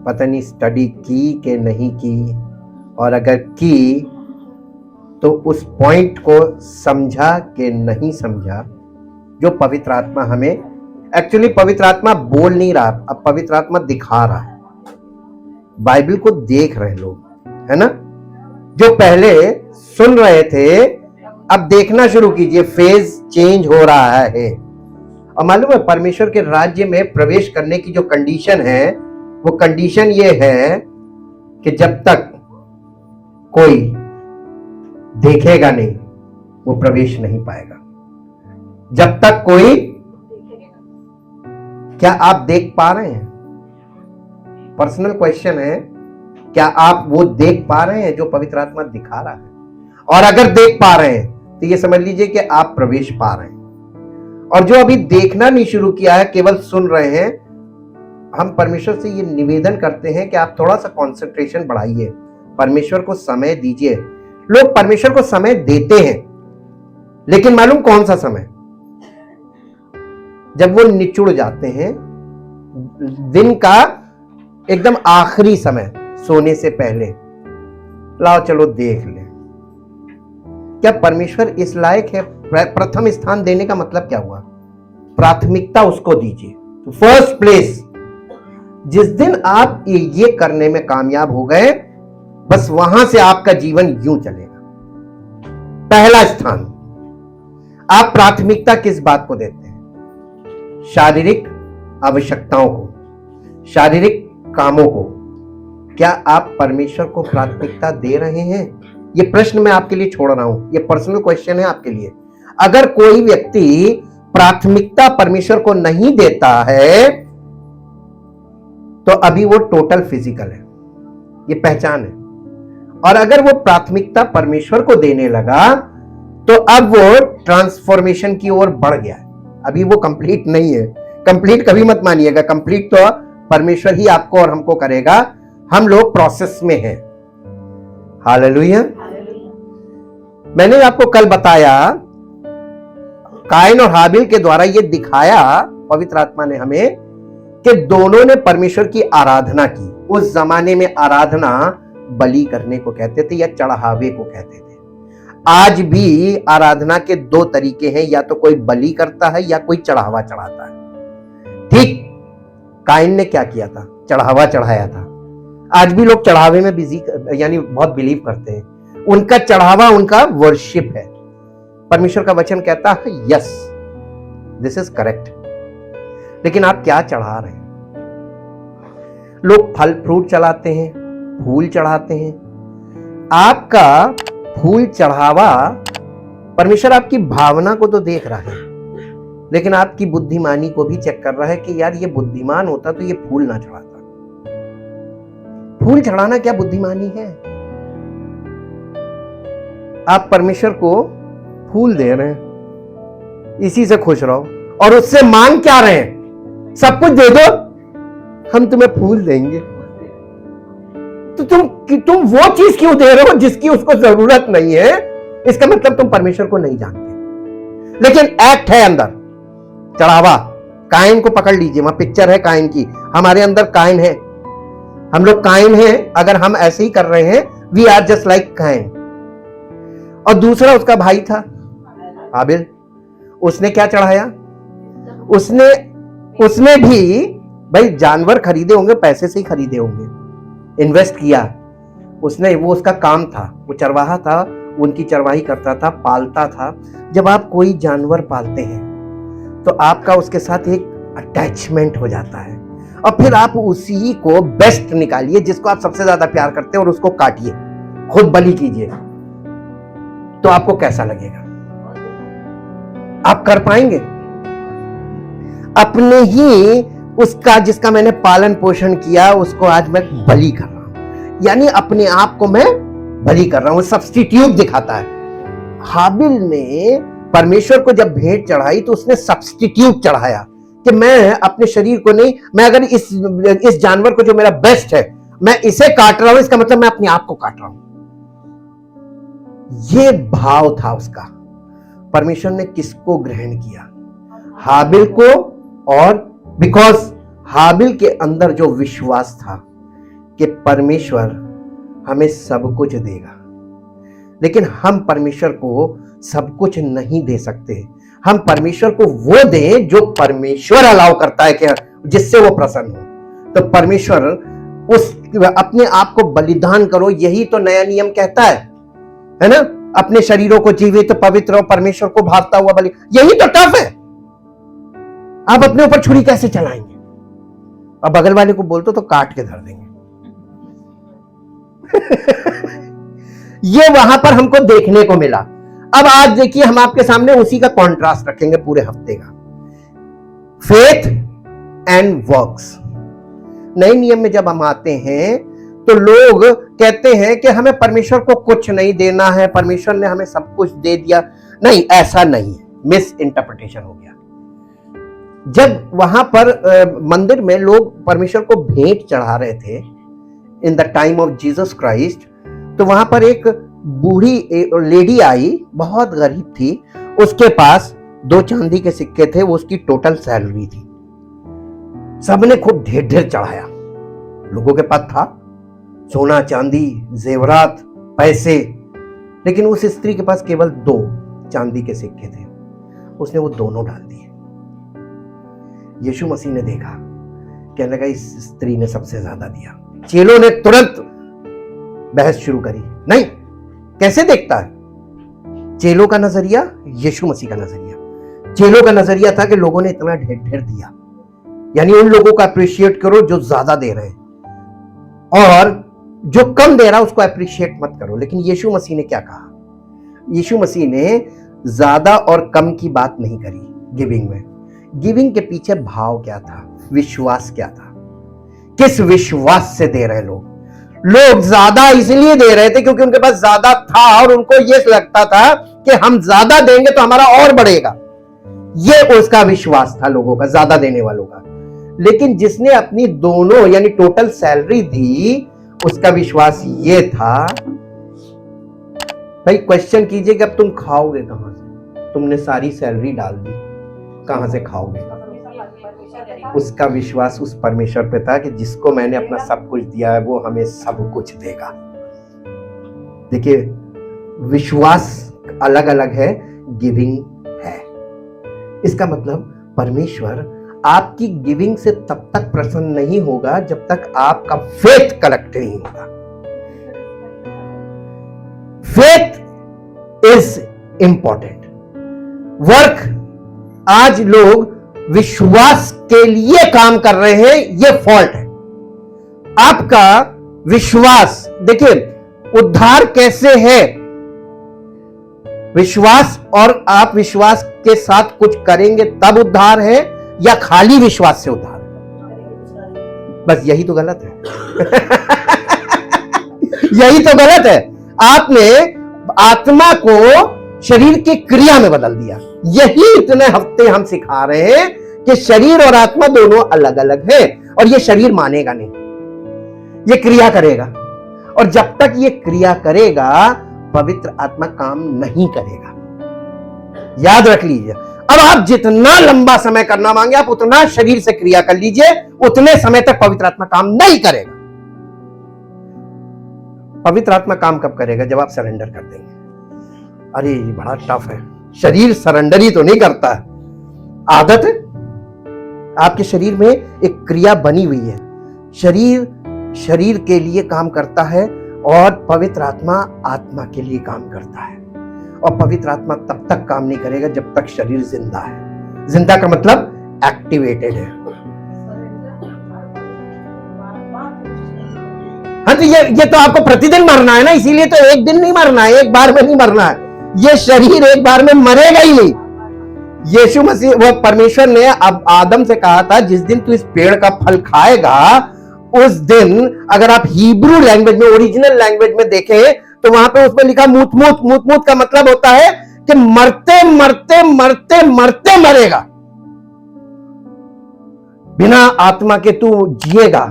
पता नहीं स्टडी की कि नहीं की, और अगर की तो उस पॉइंट को समझा कि नहीं समझा जो पवित्र आत्मा हमें, एक्चुअली पवित्र आत्मा बोल नहीं रहा, अब पवित्र आत्मा दिखा रहा है। बाइबल को देख रहे लोग, है ना, जो पहले सुन रहे थे अब देखना शुरू कीजिए, फेज चेंज हो रहा है। और मालूम है परमेश्वर के राज्य में प्रवेश करने की जो कंडीशन है, वो कंडीशन ये है कि जब तक कोई देखेगा नहीं वो प्रवेश नहीं पाएगा। जब तक कोई, क्या आप देख पा रहे हैं? पर्सनल क्वेश्चन है, क्या आप वो देख पा रहे हैं जो पवित्र आत्मा दिखा रहा है? और अगर देख पा रहे हैं तो ये समझ लीजिए कि आप प्रवेश पा रहे हैं। और जो अभी देखना नहीं शुरू किया है, केवल सुन रहे हैं, हम परमेश्वर से ये निवेदन करते हैं कि आप थोड़ा सा कंसंट्रेशन बढ़ाइए, परमेश्वर को समय दीजिए। लोग परमेश्वर को समय देते हैं, लेकिन मालूम कौन सा समय? जब वो निचुड़ जाते हैं, दिन का एकदम आखिरी समय, सोने से पहले, लाओ चलो देख ले। क्या परमेश्वर इस लायक है? प्रथम स्थान देने का मतलब क्या हुआ? प्राथमिकता उसको दीजिए, फर्स्ट प्लेस। जिस दिन आप ये करने में कामयाब हो गए, बस वहां से आपका जीवन यूं चलेगा। पहला स्थान। आप प्राथमिकता किस बात को देते हैं? शारीरिक आवश्यकताओं को, शारीरिक कामों को। क्या आप परमेश्वर को प्राथमिकता दे रहे हैं? ये प्रश्न मैं आपके लिए छोड़ रहा हूं, ये पर्सनल क्वेश्चन है आपके लिए। अगर कोई व्यक्ति प्राथमिकता परमेश्वर को नहीं देता है तो अभी वो टोटल फिजिकल है, ये पहचान है। और अगर वो प्राथमिकता परमेश्वर को देने लगा तो अब वो ट्रांसफॉर्मेशन की ओर बढ़ गया है। अभी वो कंप्लीट नहीं है। कंप्लीट कभी मत मानिएगा, कंप्लीट तो परमेश्वर ही आपको और हमको करेगा, हम लोग प्रोसेस में हैं। हालेलुया। मैंने आपको कल बताया, कायन और हाबिल के द्वारा ये दिखाया पवित्र आत्मा ने हमें कि दोनों ने परमेश्वर की आराधना की। उस जमाने में आराधना बलि करने को कहते थे या चढ़ावे को कहते थे। आज भी आराधना के दो तरीके हैं, या तो कोई बलि करता है या कोई चढ़ावा चढ़ाता है। ठीक, कायन ने क्या किया था? चढ़ावा चढ़ाया था। आज भी लोग चढ़ावे में बिजी, यानी बहुत बिलीव करते हैं। उनका चढ़ावा उनका वर्शिप है। परमेश्वर का वचन कहता है यस, दिस इज करेक्ट। लेकिन आप क्या चढ़ा रहे हैं? लोग फल फ्रूट चढ़ाते हैं, फूल चढ़ाते हैं। आपका फूल चढ़ावा, परमेश्वर आपकी भावना को तो देख रहा है, लेकिन आपकी बुद्धिमानी को भी चेक कर रहा है कि यार ये बुद्धिमान होता तो ये फूल ना चढ़ाता। फूल चढ़ाना क्या बुद्धिमानी है? आप परमेश्वर को फूल दे रहे हैं, इसी से खुश रहो और उससे मांग क्या रहे हैं? सब कुछ दे दो, हम तुम्हें फूल देंगे। तो तुम वो चीज क्यों दे रहे हो जिसकी उसको जरूरत नहीं है? इसका मतलब तुम परमेश्वर को नहीं जानते। लेकिन एक्ट है अंदर, चढ़ावा। कायन को पकड़ लीजिए, वहां पिक्चर है कायन की, हमारे अंदर कायन है, हम लोग कायन हैं। अगर हम ऐसे ही कर रहे हैं, वी आर जस्ट लाइक कायन। और दूसरा उसका भाई था हाबिल, उसने क्या चढ़ाया? उसने भी भाई जानवर खरीदे होंगे, पैसे से ही खरीदे होंगे, इन्वेस्ट किया उसने, वो उसका काम था, वो चरवाहा था, उनकी चरवाही करता था, पालता था। जब आप कोई जानवर पालते हैं तो आपका उसके साथ एक अटैचमेंट हो जाता है, और फिर आप उसी को बेस्ट निकालिए जिसको आप सबसे ज्यादा प्यार करते हैं और उसको काटिए, खुद बलि कीजिए, तो आपको कैसा लगेगा? आप कर पाएंगे? अपने ही उसका, जिसका मैंने पालन पोषण किया, उसको आज मैं बलि कर रहा हूं, यानी अपने आप को मैं बलि कर रहा हूं। सब्स्टिट्यूट दिखाता है। हाबिल ने परमेश्वर को जब भेंट चढ़ाई तो उसने सब्स्टिट्यूट चढ़ाया कि मैं अपने शरीर को नहीं, मैं अगर इस जानवर को जो मेरा बेस्ट है मैं इसे काट रहा हूं, इसका मतलब मैं अपने आप को काट रहा हूं। ये भाव था उसका। परमेश्वर ने किसको ग्रहण किया? हाबिल को। और बिकॉज हाबिल के अंदर जो विश्वास था, कि परमेश्वर हमें सब कुछ देगा, लेकिन हम परमेश्वर को सब कुछ नहीं दे सकते। हम परमेश्वर को वो दें जो परमेश्वर अलाउ करता है कि जिससे वो प्रसन्न हो। तो परमेश्वर उस अपने आप को बलिदान करो, यही तो नया नियम कहता है ना? अपने शरीरों को जीवित पवित्र और परमेश्वर को भावता हुआ बलि, यही तो टफ है। आप अपने ऊपर छुरी कैसे चलाएंगे? अब बगल वाले को बोल तो काट के धर देंगे। ये वहां पर हमको देखने को मिला। अब आज देखिए, हम आपके सामने उसी का कॉन्ट्रास्ट रखेंगे पूरे हफ्ते का, फेथ एंड वर्क्स। नए नियम में जब हम आते हैं तो लोग कहते हैं कि हमें परमेश्वर को कुछ नहीं देना है, परमेश्वर ने हमें सब कुछ दे दिया। नहीं, ऐसा नहीं है, मिस इंटरप्रिटेशन हो गया। जब वहां पर मंदिर में लोग परमेश्वर को भेंट चढ़ा रहे थे in the time of Jesus Christ, तो वहां पर एक बूढ़ी लेडी आई, बहुत गरीब थी, उसके पास 2 चांदी के सिक्के थे, वो उसकी टोटल सैलरी थी। सबने खूब ढेर ढेर चढ़ाया, लोगों के पास था सोना चांदी जेवरात पैसे, लेकिन उस स्त्री के पास केवल 2 चांदी के सिक्के थे। उसने वो दोनों डाल दिए। यीशु मसीह ने देखा, कहने लगा इस स्त्री ने सबसे ज्यादा दिया। चेलों ने तुरंत बहस शुरू करी, नहीं, कैसे देखता है? चेलों का नजरिया, यीशु मसीह का नजरिया। चेलों का नजरिया था कि लोगों ने इतना ढेर ढेर दिया, यानी उन लोगों को अप्रिशिएट करो जो ज्यादा दे रहे हैं, और जो कम दे रहा है उसको अप्रिशिएट मत करो। लेकिन यीशु मसीह ने क्या कहा? यीशु मसीह ने ज्यादा और कम की बात नहीं करी गिविंग में। गिविंग के पीछे भाव क्या था, विश्वास क्या था, किस विश्वास से दे रहे लोग? लोग ज्यादा इसलिए दे रहे थे क्योंकि उनके पास ज्यादा था और उनको यह लगता था कि हम ज्यादा देंगे तो हमारा और बढ़ेगा। ये उसका विश्वास था लोगों का, ज्यादा देने वालों का। लेकिन जिसने अपनी दोनों यानी टोटल सैलरी दी, उसका विश्वास ये था, भाई क्वेश्चन कीजिए कि अब तुम खाओगे कहां से? तुमने सारी सैलरी डाल दी, कहां से खाओगे? उसका विश्वास उस परमेश्वर पे था कि जिसको मैंने अपना सब कुछ दिया है वो हमें सब कुछ देगा। देखिए, विश्वास अलग अलग है, गिविंग है। इसका मतलब परमेश्वर आपकी गिविंग से तब तक प्रसन्न नहीं होगा जब तक आपका फेथ करेक्ट नहीं होगा। Faith is important. वर्क, आज लोग विश्वास के लिए काम कर रहे हैं, यह फॉल्ट है। आपका विश्वास, देखिए उद्धार कैसे है? विश्वास, और आप विश्वास के साथ कुछ करेंगे तब उद्धार है, या खाली विश्वास से उद्धार है? बस यही तो गलत है। यही तो गलत है। आपने आत्मा को शरीर की क्रिया में बदल दिया। यही इतने हफ्ते हम सिखा रहे हैं कि शरीर और आत्मा दोनों अलग अलग है, और ये शरीर मानेगा नहीं, ये क्रिया करेगा, और जब तक ये क्रिया करेगा पवित्र आत्मा काम नहीं करेगा। याद रख लीजिए। अब आप जितना लंबा समय करना मांगे, आप उतना शरीर से क्रिया कर लीजिए, उतने समय तक पवित्र आत्मा काम नहीं करेगा। पवित्र आत्मा काम कब करेगा? जब आप सरेंडर कर देंगे। अरे ये बड़ा टफ है, शरीर सरेंडर ही तो नहीं करता है, आदत है। आपके शरीर में एक क्रिया बनी हुई है, शरीर के लिए काम करता है, और पवित्र आत्मा आत्मा के लिए काम करता है। और पवित्र आत्मा तब तक काम नहीं करेगा जब तक शरीर जिंदा है। जिंदा का मतलब एक्टिवेटेड है। हाँ, तो ये तो आपको प्रतिदिन मरना है ना, इसीलिए तो एक दिन नहीं मरना है, एक बार में नहीं मरना है। ये शरीर एक बार में मरेगा ही नहीं। यीशु मसीह, वो परमेश्वर ने अब आदम से कहा था, जिस दिन तू इस पेड़ का फल खाएगा उस दिन, अगर आप हिब्रू लैंग्वेज में, ओरिजिनल लैंग्वेज में देखें तो वहां पे उसमें लिखा मूत मूत। मूत मूत का मतलब होता है कि मरते मरते मरते मरते मरेगा। बिना आत्मा के तू जिएगा,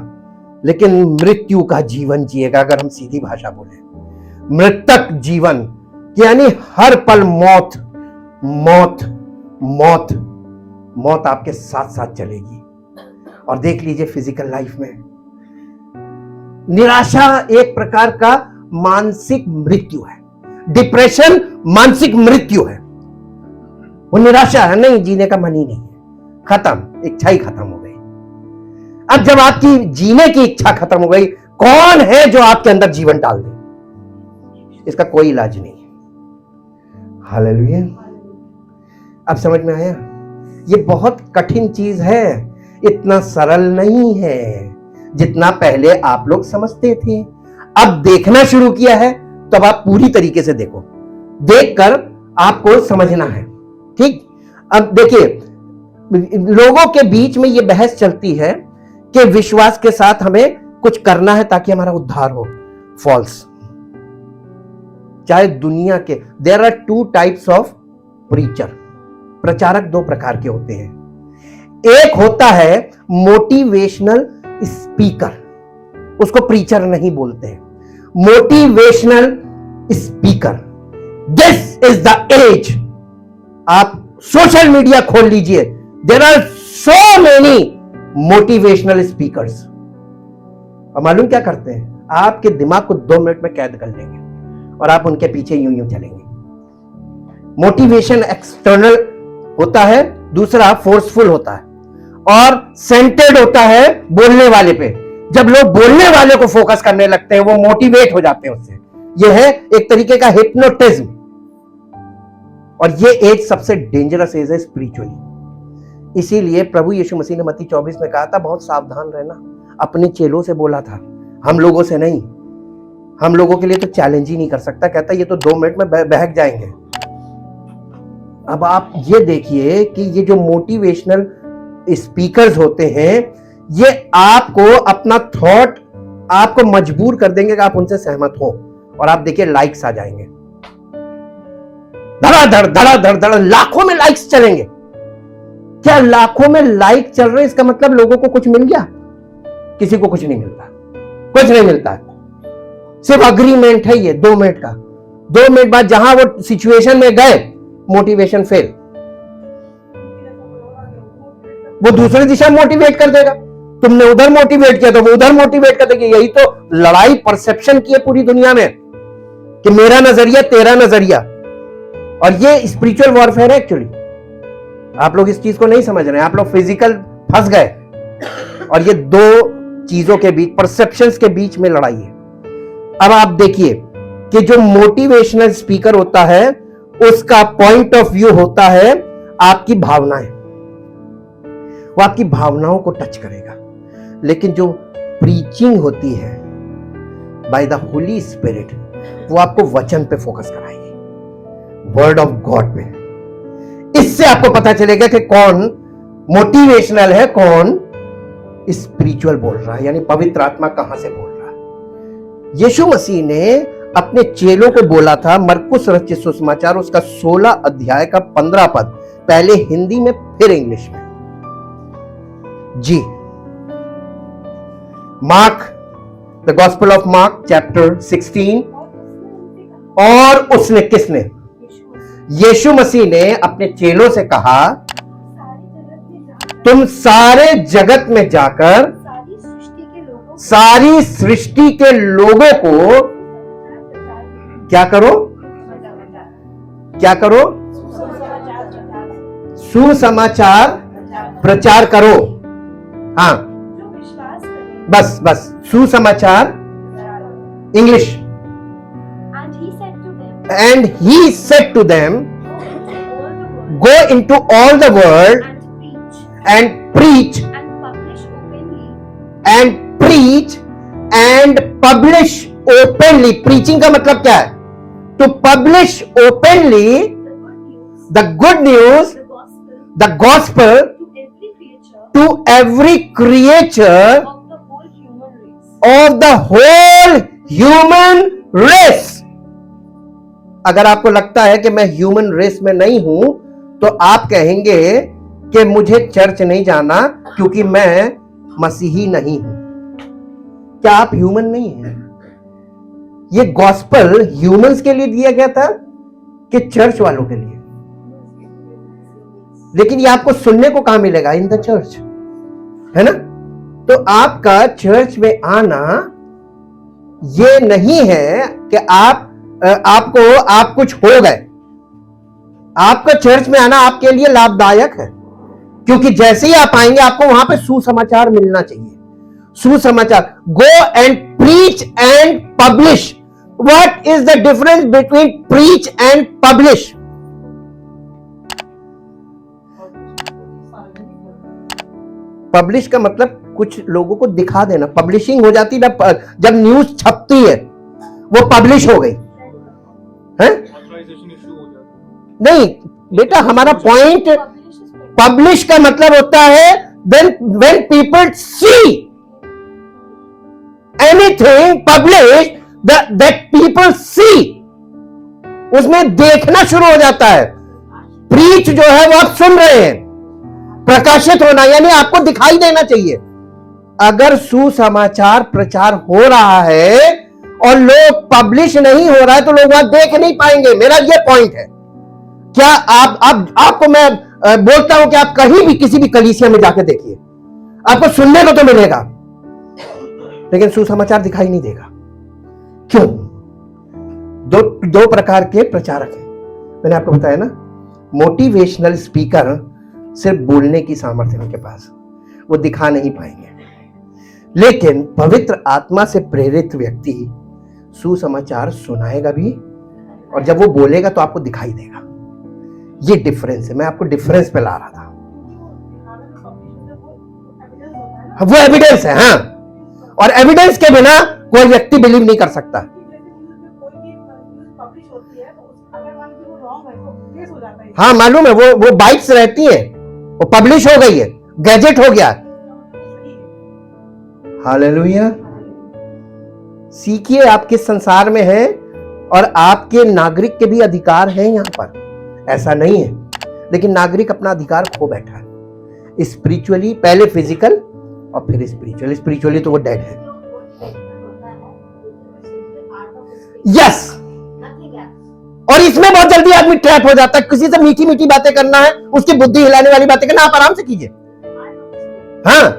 लेकिन मृत्यु का जीवन जिएगा। अगर हम सीधी भाषा बोले, मृतक जीवन, यानी हर पल मौत मौत मौत मौत आपके साथ साथ चलेगी। और देख लीजिए फिजिकल लाइफ में निराशा एक प्रकार का मानसिक मृत्यु है। डिप्रेशन मानसिक मृत्यु है। वो निराशा है, नहीं जीने का मन ही नहीं है, खत्म, इच्छा ही खत्म हो गई। अब जब आपकी जीने की इच्छा खत्म हो गई, कौन है जो आपके अंदर जीवन डाल दे? इसका कोई इलाज नहीं है। हालेलुया। अब समझ में आया? ये बहुत कठिन चीज है, इतना सरल नहीं है जितना पहले आप लोग समझते थे। अब देखना शुरू किया है तो अब आप पूरी तरीके से देखो, देखकर आपको समझना है। ठीक, अब देखिए, लोगों के बीच में यह बहस चलती है कि विश्वास के साथ हमें कुछ करना है ताकि हमारा उद्धार हो। फॉल्स। चाहे दुनिया के, there are two types of preacher. प्रचारक दो प्रकार के होते हैं। एक होता है मोटिवेशनल स्पीकर, उसको प्रीचर नहीं बोलते हैं, motivational speaker. This is the age. आप सोशल मीडिया खोल लीजिए, there are so many motivational speakers. और मालूम क्या करते हैं? आपके दिमाग को 2 मिनट में कैद कर लेंगे और आप उनके पीछे यूं यूं चलेंगे। मोटिवेशन एक्सटर्नल होता है, दूसरा फोर्सफुल होता है और सेंटर्ड होता है बोलने वाले पे। जब लोग बोलने वाले को फोकस करने लगते हैं, वो मोटिवेट हो जाते हैं उससे। यह है एक तरीके का हिप्नोटिज्म। और ये एज सबसे डेंजरस एज है स्पिरिचुअली। इसीलिए प्रभु यीशु मसीह ने मत्ती 24 में कहा था, बहुत सावधान रहना। अपने चेलों से बोला था, हम लोगों से नहीं। हम लोगों के लिए तो चैलेंज ही नहीं कर सकता, कहता ये तो 2 मिनट में बहक जाएंगे। अब आप ये देखिए कि ये जो मोटिवेशनल स्पीकर्स होते हैं, ये आपको अपना थॉट आपको मजबूर कर देंगे कि आप उनसे सहमत हो। और आप देखिए लाइक्स आ जाएंगे, धड़ाधड़ धड़ाधड़ धड़, लाखों में लाइक्स चलेंगे। क्या लाखों में लाइक चल रहे, इसका मतलब लोगों को कुछ मिल गया? किसी को कुछ नहीं मिलता, कुछ नहीं मिलता। सिर्फ अग्रीमेंट है ये 2 मिनट का। 2 मिनट बाद जहां वो सिचुएशन में गए, मोटिवेशन फेल। वो दूसरी दिशा मोटिवेट कर देगा। तुमने उधर मोटिवेट किया तो वो उधर मोटिवेट कर देगा। यही तो लड़ाई परसेप्शन की है पूरी दुनिया में, कि मेरा नजरिया तेरा नजरिया। और ये स्पिरिचुअल वॉरफेयर है एक्चुअली। आप लोग इस चीज को नहीं समझ रहे हैं, आप लोग फिजिकल फंस गए। और ये 2 चीजों के बीच, परसेप्शंस के बीच में लड़ाई है। अब आप देखिए कि जो मोटिवेशनल स्पीकर होता है, उसका पॉइंट ऑफ व्यू होता है आपकी भावनाएं। वो आपकी भावनाओं को टच करेगा। लेकिन जो प्रीचिंग होती है बाय द होली स्पिरिट, वो आपको वचन पे फोकस कराएगी, वर्ड ऑफ गॉड पे। इससे आपको पता चलेगा कि कौन मोटिवेशनल है, कौन स्पिरिचुअल बोल रहा है, यानी पवित्र आत्मा कहां से बोल रहा है। यीशु मसीह ने अपने चेलों को बोला था, मरकुस रचित सुसमाचार उसका 16 अध्याय का 15 पद, पहले हिंदी में फिर इंग्लिश में। जी, Mark, the gospel of Mark chapter 16। और उसने, किसने? यीशु मसीह ने अपने चेलों से कहा, तुम सारे जगत में जाकर सारी सृष्टि के लोगों को क्या करो? क्या करो? सुसमाचार प्रचार करो। हाँ, बस बस, सुसमाचार English. And he said to them, go into all the world and preach and preach and publish openly. Preaching का मतलब क्या है? To publish openly the good news, the gospel to every creature of the whole human race. अगर आपको लगता है कि मैं ह्यूमन रेस में नहीं हूं, तो आप कहेंगे कि मुझे चर्च नहीं जाना क्योंकि मैं मसीही नहीं हूं। क्या आप ह्यूमन नहीं हैं? ये गॉस्पेल ह्यूमंस के लिए दिया गया था कि चर्च वालों के लिए? लेकिन ये आपको सुनने को कहां मिलेगा? इन द चर्च, है ना? तो आपका चर्च में आना ये नहीं है कि आप कुछ हो गए। आपका चर्च में आना आपके लिए लाभदायक है, क्योंकि जैसे ही आप आएंगे आपको वहां पे सुसमाचार मिलना चाहिए। सुसमाचार, go and preach and publish. What is the difference between preach and publish? Publish का मतलब कुछ लोगों को दिखा देना। पब्लिशिंग हो जाती है जब न्यूज छपती है, वो पब्लिश हो गई है। नहीं बेटा, हमारा पॉइंट, पब्लिश का मतलब होता है when people see anything published that people see, उसमें देखना शुरू हो जाता है। प्रीच जो है वो आप सुन रहे हैं, प्रकाशित होना यानी आपको दिखाई देना चाहिए। अगर सुसमाचार प्रचार हो रहा है और लोग पब्लिश नहीं हो रहा है तो लोग वहां देख नहीं पाएंगे। मेरा ये पॉइंट है। क्या आपको मैं बोलता हूं कि आप कहीं भी किसी भी कलीसिया में जाकर देखिए, आपको सुनने को तो मिलेगा लेकिन सुसमाचार दिखाई नहीं देगा। क्यों? दो प्रकार के प्रचारक हैं। मैंने आपको बताया ना, मोटिवेशनल स्पीकर सिर्फ बोलने की सामर्थ्य है उनके पास, वो दिखा नहीं पाएंगे। लेकिन पवित्र आत्मा से प्रेरित व्यक्ति सुसमाचार सुनाएगा भी, और जब वो बोलेगा तो आपको दिखाई देगा। ये डिफरेंस है। मैं आपको डिफरेंस पे ला रहा था। वो एविडेंस है। हाँ, और एविडेंस के बिना कोई व्यक्ति बिलीव नहीं कर सकता। हाँ मालूम है, वो बाइट्स रहती है, वो पब्लिश हो गई है, गैजेट हो गया। हालेलुया। सीखिए, आप किस संसार में हैं और आपके नागरिक के भी अधिकार हैं यहां पर, ऐसा नहीं है। लेकिन नागरिक अपना अधिकार खो बैठा है स्पिरिचुअली, पहले फिजिकल और फिर स्पिरिचुअली। स्पिरिचुअली तो वो डेड है। यस, और इसमें बहुत जल्दी आदमी ट्रैप हो जाता है। किसी से मीठी मीठी बातें करना है, उसकी बुद्धि हिलाने वाली बातें करना, आप आराम से कीजिए। हाँ,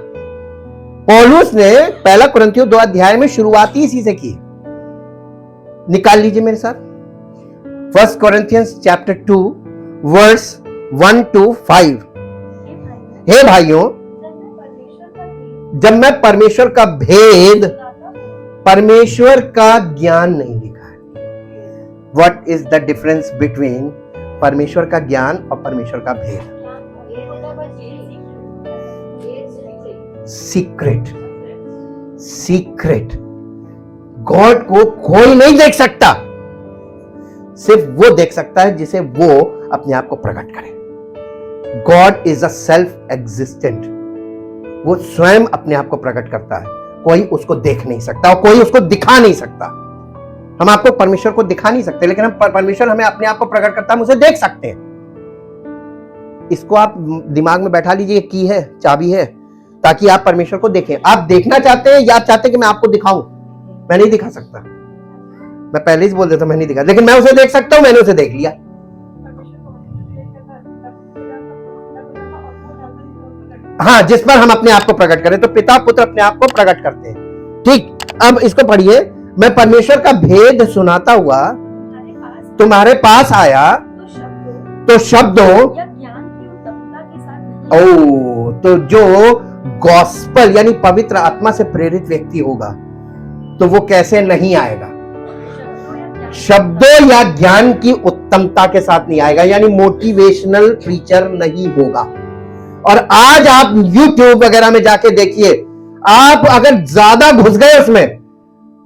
पौलुस ने 1 कुरिन्थियों 2 अध्याय में शुरुआत ही इसी से की। निकाल लीजिए मेरे साथ 1 Corinthians chapter 2 verse 1 to 5। हे भाइयों, जब मैं परमेश्वर का भेद, परमेश्वर का ज्ञान नहीं लिखा है। What is the difference between परमेश्वर का ज्ञान और परमेश्वर का भेद? सीक्रेट। सीक्रेट गॉड को कोई नहीं देख सकता, सिर्फ वो देख सकता है जिसे वो अपने आप को प्रकट करे। God is a self existent, वो स्वयं अपने आप को प्रकट करता है। कोई उसको देख नहीं सकता और कोई उसको दिखा नहीं सकता। हम आपको परमेश्वर को दिखा नहीं सकते, लेकिन हम परमेश्वर हमें अपने आप को प्रकट करता है, हम उसे देख सकते हैं। इसको आप दिमाग में बैठा लीजिए, की है, चाबी है, ताकि आप परमेश्वर को देखें। आप देखना चाहते हैं या आप चाहते हैं कि मैं आपको दिखाऊं? मैं नहीं दिखा सकता, मैं पहले ही बोल देता मैं नहीं दिखा, लेकिन मैं उसे देख सकता हूं। मैंने उसे देख लिया। हाँ, जिस पर हम अपने आप को प्रकट करें, तो पिता पुत्र अपने आप को प्रकट करते हैं। ठीक, अब इसको पढ़िए। मैं परमेश्वर का भेद सुनाता हुआ तुम्हारे पास आया तो शब्दों, तो जो गॉस्पल यानी पवित्र आत्मा से प्रेरित व्यक्ति होगा तो वो कैसे नहीं आएगा? शब्दों या ज्ञान की उत्तमता के साथ नहीं आएगा, यानी मोटिवेशनल प्रीचर नहीं होगा। और आज आप YouTube वगैरह में जाके देखिए, आप अगर ज्यादा घुस गए उसमें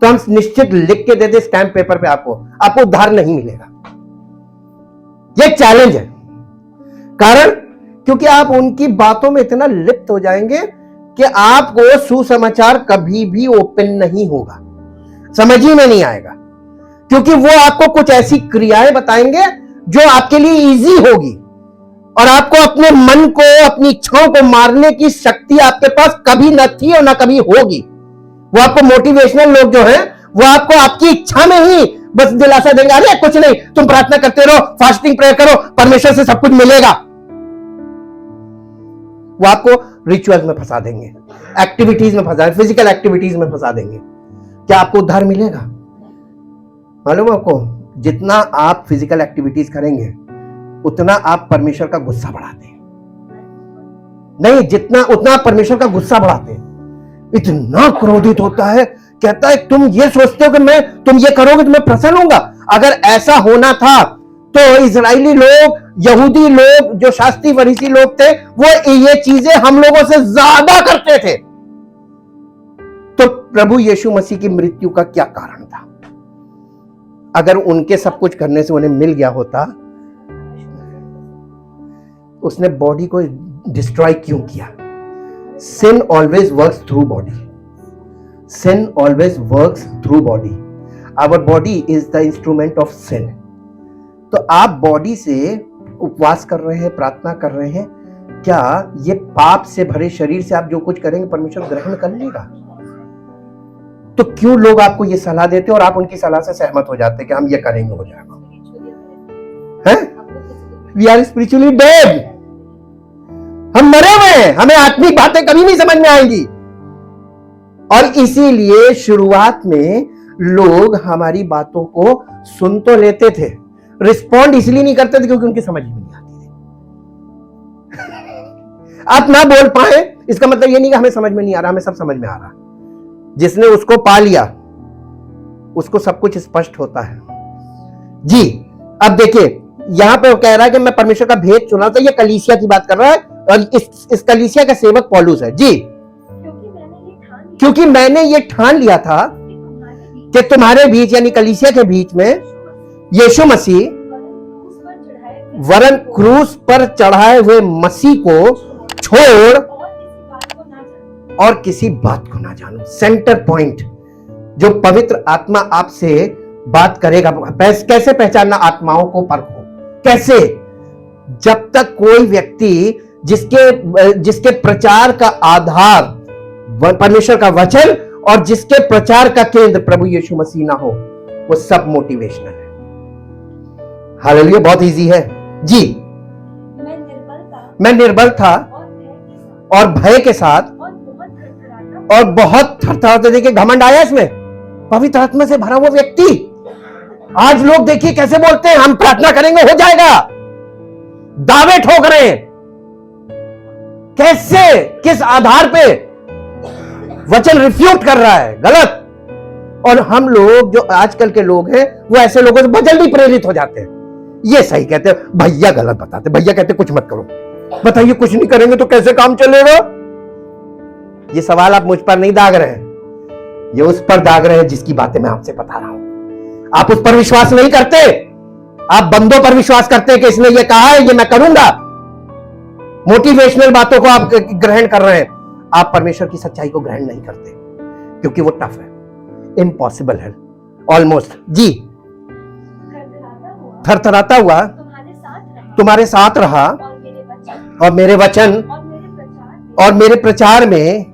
तो हम निश्चित लिख के देते स्टैम्प पेपर पे, आपको उद्धार नहीं मिलेगा। ये चैलेंज है। कारण क्योंकि आप उनकी बातों में इतना लिप्त हो जाएंगे कि आपको सुसमाचार कभी भी ओपन नहीं होगा, समझ ही में नहीं आएगा। क्योंकि वो आपको कुछ ऐसी क्रियाएं बताएंगे जो आपके लिए इजी होगी, और आपको अपने मन को, अपनी इच्छाओं को मारने की शक्ति आपके पास कभी न थी और न कभी होगी। वो आपको मोटिवेशनल लोग जो हैं, वो आपको आपकी इच्छा में ही बस दिलासा देंगे, अरे कुछ नहीं, तुम प्रार्थना करते रहो, फास्टिंग प्रेयर करो, परमेश्वर से सब कुछ मिलेगा। वो आपको रिचुअल्स में फंसा देंगे, एक्टिविटीज में फंसा, फिजिकल एक्टिविटीज में फंसा देंगे। क्या आपको उद्धार मिलेगा? मालूम आपको, जितना आप फिजिकल एक्टिविटीज करेंगे उतना आप परमेश्वर का गुस्सा बढ़ाते हैं। नहीं, जितना उतना आप परमेश्वर का गुस्सा बढ़ाते हैं। इतना क्रोधित होता है, कहता है तुम ये सोचते हो कि तुम ये करोगे तो मैं प्रसन्न होऊंगा। अगर ऐसा होना था तो इजरायली लोग, यहूदी लोग, जो शास्त्री फरीसी लोग थे, वो ये चीजें हम लोगों से ज्यादा करते थे। तो प्रभु यीशु मसीह की मृत्यु का क्या कारण था? अगर उनके सब कुछ करने से उन्हें मिल गया होता, उसने बॉडी को डिस्ट्रॉय क्यों किया? Sin always works through body. Sin always works through body. Our body is the instrument of sin. तो आप बॉडी से उपवास कर रहे हैं, प्रार्थना कर रहे हैं, क्या ये पाप से भरे शरीर से आप जो कुछ करेंगे परमेश्वर ग्रहण कर लेगा? तो क्यों लोग आपको ये सलाह देते और आप उनकी सलाह से सहमत हो जाते हैं कि हम ये करेंगे, हो जाएगा? हैं? We are spiritually dead. हम मरे हुए हैं, हमें आत्मिक बातें कभी नहीं समझ में आएंगी। और इसीलिए शुरुआत में लोग हमारी बातों को सुन तो लेते थे, रिस्पॉन्ड इसलिए नहीं करते थे क्योंकि उनकी समझ में नहीं आती थी। आप ना बोल पाए इसका मतलब ये नहीं कि हमें समझ में नहीं आ रहा, हमें सब समझ में आ रहा। जिसने उसको पा लिया उसको सब कुछ स्पष्ट होता है जी। अब देखिए, यहां पे वो कह रहा है कि मैं परमेश्वर का भेद चुना था। ये कलीसिया की बात कर रहा है और इस कलीसिया का सेवक पौलुस है जी। क्योंकि मैंने ये ठान लिया था कि तुम्हारे बीच, यानी कलीसिया के बीच में, यीशु मसीह वरन क्रूस पर चढ़ाए हुए मसीह को छोड़ और किसी बात को ना जानो। सेंटर पॉइंट, जो पवित्र आत्मा आपसे बात करेगा। कैसे पहचानना आत्माओं को परखो? कैसे? जब तक कोई व्यक्ति जिसके प्रचार का आधार परमेश्वर का वचन और जिसके प्रचार का केंद्र प्रभु यीशु मसीह ना हो, वो सब मोटिवेशनल है। हालेलुया, बहुत इजी है जी। मैं निर्बल था और भय के साथ और बहुत थरथराते। देखिए, घमंड आया इसमें। पवित्र आत्मा से भरा हुआ व्यक्ति। आज लोग देखिए कैसे बोलते हैं, हम प्रार्थना करेंगे हो जाएगा, दावे ठोक रहे हैं। कैसे, किस आधार पे? वचन रिफ्यूट कर रहा है, गलत। और हम लोग, जो आजकल के लोग हैं, वो ऐसे लोगों से बहुत जल्दी प्रेरित हो जाते हैं। ये सही कहते हैं, भैया गलत बताते, भैया कहते कुछ मत करो। बताइए, कुछ नहीं करेंगे तो कैसे काम चलेगा? ये सवाल आप मुझ पर नहीं दाग रहे हैं, ये उस पर दाग रहे हैं जिसकी बातें मैं आपसे बता रहा हूं। आप उस पर विश्वास नहीं करते, आप बंदों पर विश्वास करते हैं कि इसने ये कहा है, ये मैं करूंगा। मोटिवेशनल बातों को आप ग्रहण कर रहे हैं। आप परमेश्वर की सच्चाई को ग्रहण नहीं करते क्योंकि वो टफ है, इम्पॉसिबल है, ऑलमोस्ट जी। थरथराता हुआ तुम्हारे साथ रहा और मेरे वचन और मेरे प्रचार में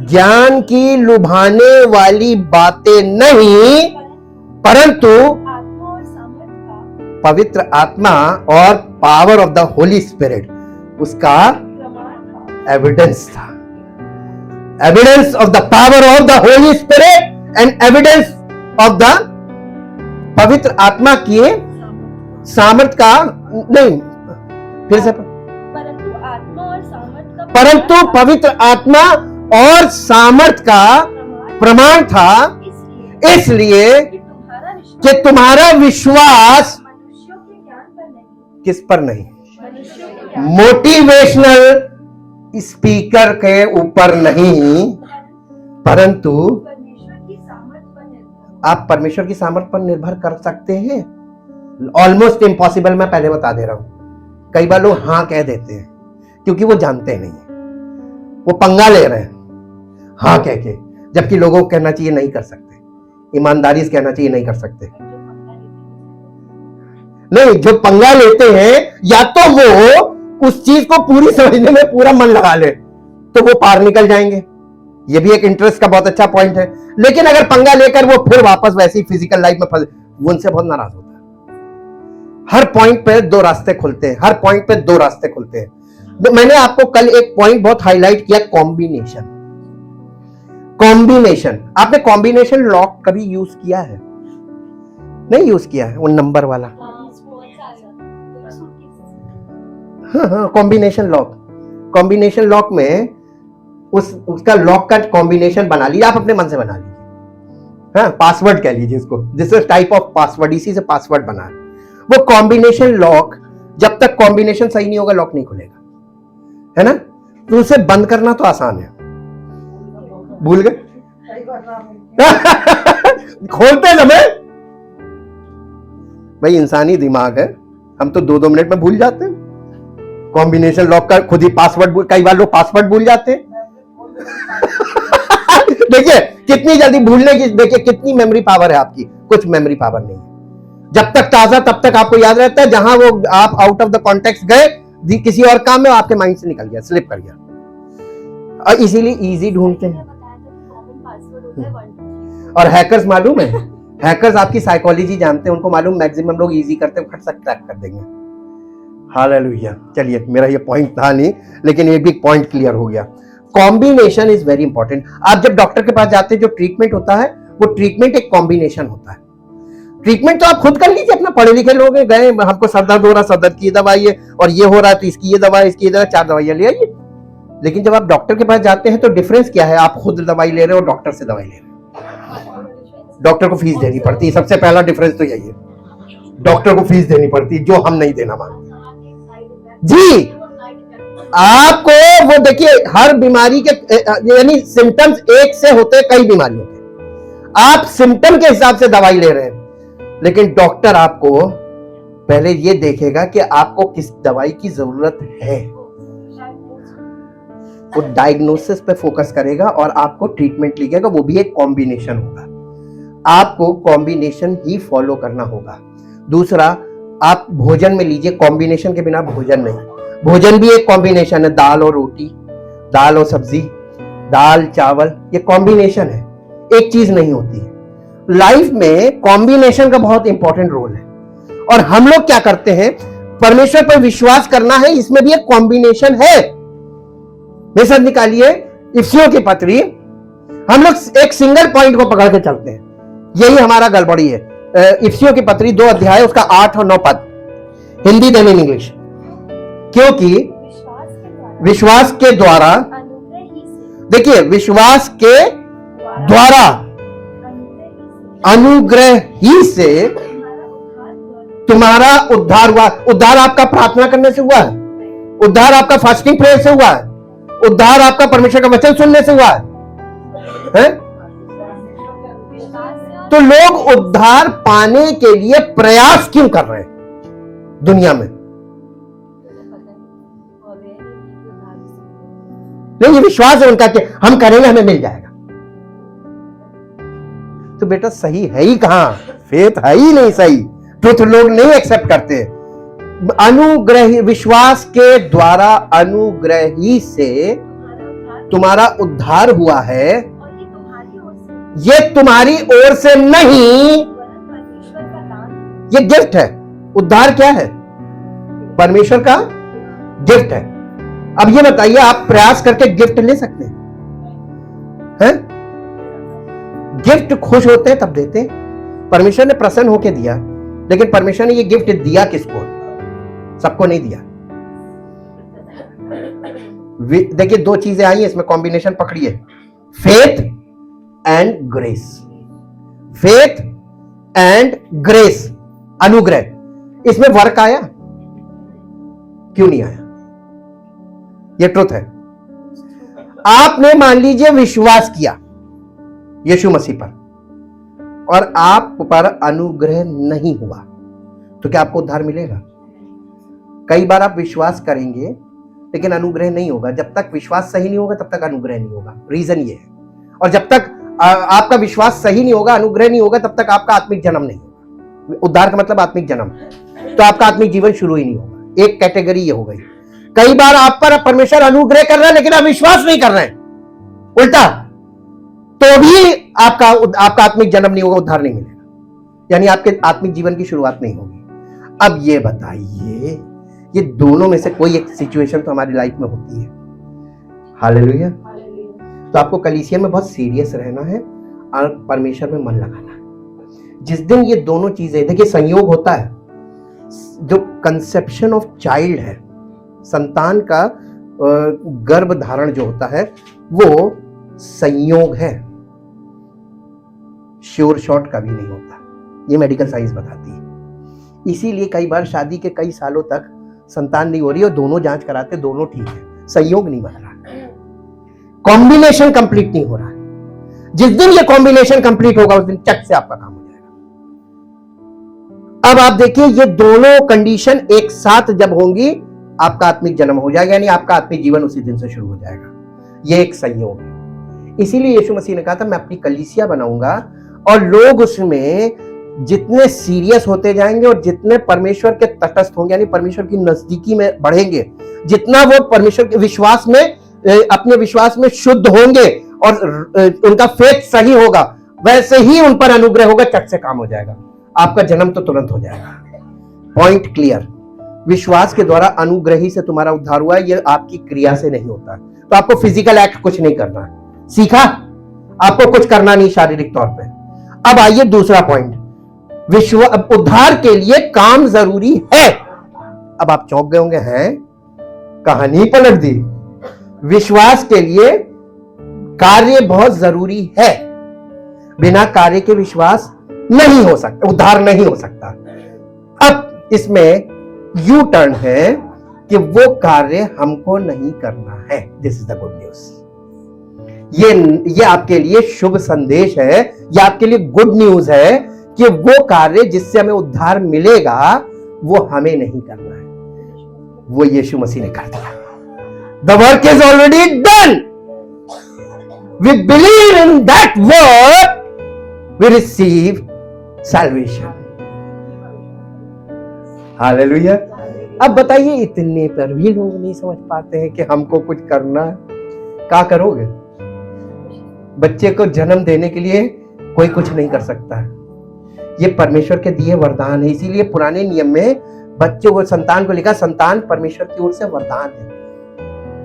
ज्ञान की लुभाने वाली बातें नहीं, परंतु पवित्र आत्मा और power of the Holi spirit, उसका एविडेंस था। Evidence of the power of the Holi spirit and evidence of the पवित्र आत्मा की सामर्थ का नहीं, फिर से, परंतु पवित्र आत्मा और सामर्थ का प्रमाण था, इसलिए कि तुम्हारा विश्वास किस पर नहीं, मोटिवेशनल स्पीकर के ऊपर नहीं, परंतु आप परमेश्वर की सामर्थ पर निर्भर कर सकते हैं। ऑलमोस्ट इम्पॉसिबल, मैं पहले बता दे रहा हूं। कई बार लोग हाँ कह देते हैं क्योंकि वो जानते नहीं है, वो पंगा ले रहे हैं हाँ कह के, जबकि लोगों को कहना चाहिए नहीं कर सकते, ईमानदारी से कहना चाहिए नहीं कर सकते। नहीं, जो पंगा लेते हैं या तो वो उस चीज को पूरी समझने में पूरा मन लगा ले तो वो पार निकल जाएंगे, ये भी एक इंटरेस्ट का बहुत अच्छा पॉइंट है। लेकिन अगर पंगा लेकर वो फिर वापस वैसी फिजिकल लाइफ में फंसे, वो उनसे बहुत नाराज होता है। हर पॉइंट पे दो रास्ते खुलते हैं, हर पॉइंट पे दो रास्ते खुलते हैं। तो मैंने आपको कल एक पॉइंट बहुत हाईलाइट किया, कॉम्बिनेशन। कॉम्बिनेशन, आपने कॉम्बिनेशन लॉक कभी यूज किया है? नहीं यूज किया है, वो नंबर वाला। हाँ, कॉम्बिनेशन लॉक। कॉम्बिनेशन लॉक में उसका लॉक का कॉम्बिनेशन बना लीजिए, आप अपने मन से बना लीजिए। हाँ, पासवर्ड कह लीजिए इसको, this is type of password, इसी से पासवर्ड बना है। वो कॉम्बिनेशन लॉक, जब तक कॉम्बिनेशन सही नहीं होगा लॉक नहीं खुलेगा, है ना? तो उसे बंद करना तो आसान है। भूल गए? खोलते समय भाई इंसानी दिमाग है, हम तो 2-2 मिनट में भूल जाते हैं। कॉम्बिनेशन लॉक का खुद ही पासवर्ड, कई बार लोग पासवर्ड भूल जाते हैं। देखिए कितनी जल्दी भूलने की, देखिए कितनी मेमोरी पावर है आपकी। कुछ मेमोरी पावर नहीं है, जब तक ताजा तब तक आपको याद रहता है, जहां वो आप आउट ऑफ द कॉन्टेक्स्ट गए किसी और काम में, आपके माइंड से निकल गया, स्लिप कर गया, और इसीलिए इजी ढूंढते हैं। और हैकर्स मालूम है, हैकर्स आपकी साइकोलॉजी जानते हैं, उनको मालूम मैक्सिमम लोग इजी करते हैं, फट से क्रैक कर देंगे। हालेलुया। चलिए, मेरा ये पॉइंट था नहीं, लेकिन ये भी पॉइंट क्लियर हो गया। Combination is very important. आप जब डॉक्टर के पास जाते हैं, जो ट्रीटमेंट होता है वो ट्रीटमेंट एक कॉम्बिनेशन होता है। ट्रीटमेंट तो आप खुद कर लीजिए, अपना पढ़े लिखे लोग गए, हमको सर दर्द हो रहा, सर दर्द की दवाई है, और ये हो रहा है तो इसकी ये दवाई, इसकी ये दवाई, 4 दवाइयां ले आइए। लेकिन जब आप डॉक्टर के पास जाते हैं तो डिफरेंस क्या है? आप खुद दवाई ले रहे हो, डॉक्टर से दवाई ले रहे हो। डॉक्टर को फीस देनी पड़ती है, सबसे पहला डिफरेंस तो यही है, डॉक्टर को फीस देनी पड़ती है, जो हम नहीं देना मानते जी। आपको वो देखिए, हर बीमारी के यानी सिम्टम्स एक से होते हैं, कई बीमारियों के, आप सिम्टम के हिसाब से दवाई ले रहे हैं, लेकिन डॉक्टर आपको पहले ये देखेगा कि आपको किस दवाई की जरूरत है, वो डायग्नोसिस पे फोकस करेगा और आपको ट्रीटमेंट लिखेगा, वो भी एक कॉम्बिनेशन होगा। आपको कॉम्बिनेशन ही फॉलो करना होगा। दूसरा, आप भोजन में लीजिए, कॉम्बिनेशन के बिना भोजन नहीं। भोजन भी एक कॉम्बिनेशन है, दाल और रोटी, दाल और सब्जी, दाल चावल, ये कॉम्बिनेशन है, एक चीज नहीं होती है। लाइफ में कॉम्बिनेशन का बहुत इंपॉर्टेंट रोल है, और हम लोग क्या करते हैं, परमेश्वर पर विश्वास करना है, इसमें भी एक कॉम्बिनेशन है। मेरे साथ निकालिए इफिसियों की पत्री, हम लोग एक सिंगल पॉइंट को पकड़ के चलते हैं, यही हमारा गड़बड़ी है। इफिसियों की पत्री 2 अध्याय, उसका 8 और 9 पद, हिंदी देन इन इंग्लिश। क्योंकि विश्वास के द्वारा, देखिए विश्वास के द्वारा, अनुग्रह ही से तुम्हारा उद्धार हुआ। उद्धार आपका प्रार्थना करने से हुआ है, उद्धार आपका फास्टिंग प्रेयर से हुआ है, उद्धार आपका परमेश्वर का वचन सुनने से हुआ है? तो लोग उद्धार पाने के लिए प्रयास क्यों कर रहे हैं दुनिया में? नहीं, ये विश्वास है उनका कि हम करेंगे, हमें मिल जाएगा। तो बेटा सही है ही कहां, फेथ है ही नहीं सही, ट्रुथ लोग नहीं एक्सेप्ट करते। अनुग्रह, विश्वास के द्वारा अनुग्रह ही से तुम्हारा उद्धार हुआ है, ये तुम्हारी ओर से नहीं, ये गिफ्ट है। उद्धार क्या है? परमेश्वर का गिफ्ट है। अब ये बताइए, आप प्रयास करके गिफ्ट ले सकते हैं? गिफ्ट खुश होते हैं तब देते हैं। परमेश्वर ने प्रसन्न होकर दिया, लेकिन परमेश्वर ने ये गिफ्ट दिया किसको? सबको नहीं दिया। देखिए 2 चीजें आई हैं इसमें, कॉम्बिनेशन पकड़िए, faith and grace. Faith and grace, अनुग्रह, इसमें वर्क आया? क्यों नहीं आया? ये ट्रुथ है। आपने मान लीजिए विश्वास किया यीशु मसीह पर, और आप पर अनुग्रह नहीं हुआ, तो क्या आपको उद्धार मिलेगा? कई बार आप विश्वास करेंगे लेकिन अनुग्रह नहीं होगा। जब तक विश्वास सही नहीं होगा तब तक अनुग्रह नहीं होगा, रीजन ये है। और जब तक आपका विश्वास सही नहीं होगा, अनुग्रह नहीं होगा, तब तक आपका आत्मिक जन्म नहीं होगा। उद्धार का मतलब आत्मिक जन्म, तो आपका आत्मिक जीवन शुरू ही नहीं होगा। एक कैटेगरी ये हो गई। कई बार आप पर परमेश्वर अनुग्रह कर रहा है लेकिन आप विश्वास नहीं कर रहे हैं, उल्टा, तो भी आपका आत्मिक जन्म नहीं होगा, उद्धार नहीं मिलेगा, यानी आपके आत्मिक जीवन की शुरुआत नहीं होगी। अब ये बताइए, ये दोनों में से कोई एक सिचुएशन तो हमारी लाइफ में होती है। हालेलुया। तो आपको कलीसिया में बहुत सीरियस रहना है और परमेश्वर में मन लगाना है। जिस दिन ये दोनों चीजें, देखिए संयोग होता है, जो कंसेप्शन ऑफ चाइल्ड है, संतान का गर्भ धारण जो होता है वो संयोग है, श्योर शॉट कभी नहीं होता, ये मेडिकल साइंस बताती है। इसीलिए कई बार शादी के कई सालों तक संतान नहीं हो रही और दोनों जांच कराते, दोनों ठीक है, संयोग नहीं बन रहा, कॉम्बिनेशन कंप्लीट नहीं हो रहा है। जिस दिन ये कॉम्बिनेशन कंप्लीट होगा उस दिन चट से आपका काम हो जाएगा। अब आप देखिए, ये दोनों कंडीशन एक साथ जब होंगी, आपका आत्मिक जन्म हो जाएगा, यानी आपका आत्मिक जीवन उसी दिन से शुरू हो जाएगा। ये एक संयोग है। इसीलिए यीशु मसीह ने कहा था, मैं अपनी कलीसिया बनाऊंगा और लोग उसमें जितने सीरियस होते जाएंगे और जितने परमेश्वर के तटस्थ होंगे, यानी परमेश्वर की नजदीकी में बढ़ेंगे, जितना वो परमेश्वर के विश्वास में, अपने विश्वास में शुद्ध होंगे और उनका फेथ सही होगा, वैसे ही उन पर अनुग्रह होगा, चट से काम हो जाएगा, आपका जन्म तो तुरंत हो जाएगा। Point clear. विश्वास के द्वारा अनुग्रही से तुम्हारा उद्धार हुआ है, ये आपकी क्रिया से नहीं होता। तो आपको फिजिकल एक्ट कुछ नहीं करना है, सीखा? आपको कुछ करना नहीं शारीरिक तौर पे। अब आइए दूसरा पॉइंट, उद्धार के लिए काम जरूरी है। अब आप चौंक गए होंगे, हैं कहानी पलट दी। विश्वास के लिए कार्य बहुत जरूरी है, बिना कार्य के विश्वास नहीं हो सकता, उद्धार नहीं हो सकता। अब इसमें यू टर्न है कि वो कार्य हमको नहीं करना है। This is the good news. ये आपके लिए शुभ संदेश है, ये आपके लिए गुड न्यूज है कि वो कार्य जिससे हमें उद्धार मिलेगा वो हमें नहीं करना है, वो यीशु मसीह ने कर दिया। The work is already done. We believe in that work, we receive salvation. Hallelujah. अब बताइए, इतने पर भी लोग नहीं समझ पाते हैं कि हमको कुछ करना है। क्या करोगे? बच्चे को जन्म देने के लिए कोई कुछ नहीं कर सकता है, ये परमेश्वर के दिए वरदान है। इसीलिए पुराने नियम में बच्चों को, संतान को लिखा, संतान परमेश्वर की ओर से वरदान है,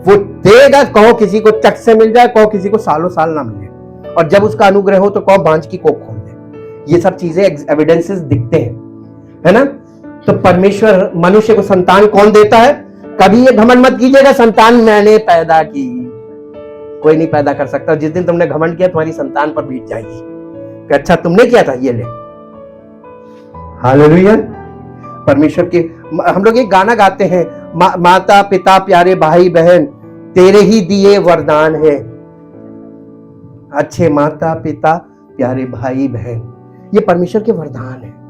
वो देगा। कहो किसी को चट से मिल जाए, कहो किसी को सालों साल ना मिले, और जब उसका अनुग्रह हो तो कहो बांझ की कोख खोल दे। ये सब चीजें एविडेंसेस दिखते हैं, है ना? तो परमेश्वर मनुष्य को संतान कौन देता है? कभी ये घमंड मत कीजिएगा संतान मैंने पैदा की, कोई नहीं पैदा कर सकता। जिस दिन तुमने घमंड किया तुम्हारी संतान पर बीत जाएगी कि अच्छा तुमने किया था, ये ले। हालेलुया। परमेश्वर के, हम लोग एक गाना गाते हैं, माता पिता प्यारे भाई बहन तेरे ही दिए वरदान है। अच्छे माता पिता प्यारे भाई बहन, ये परमेश्वर के वरदान है।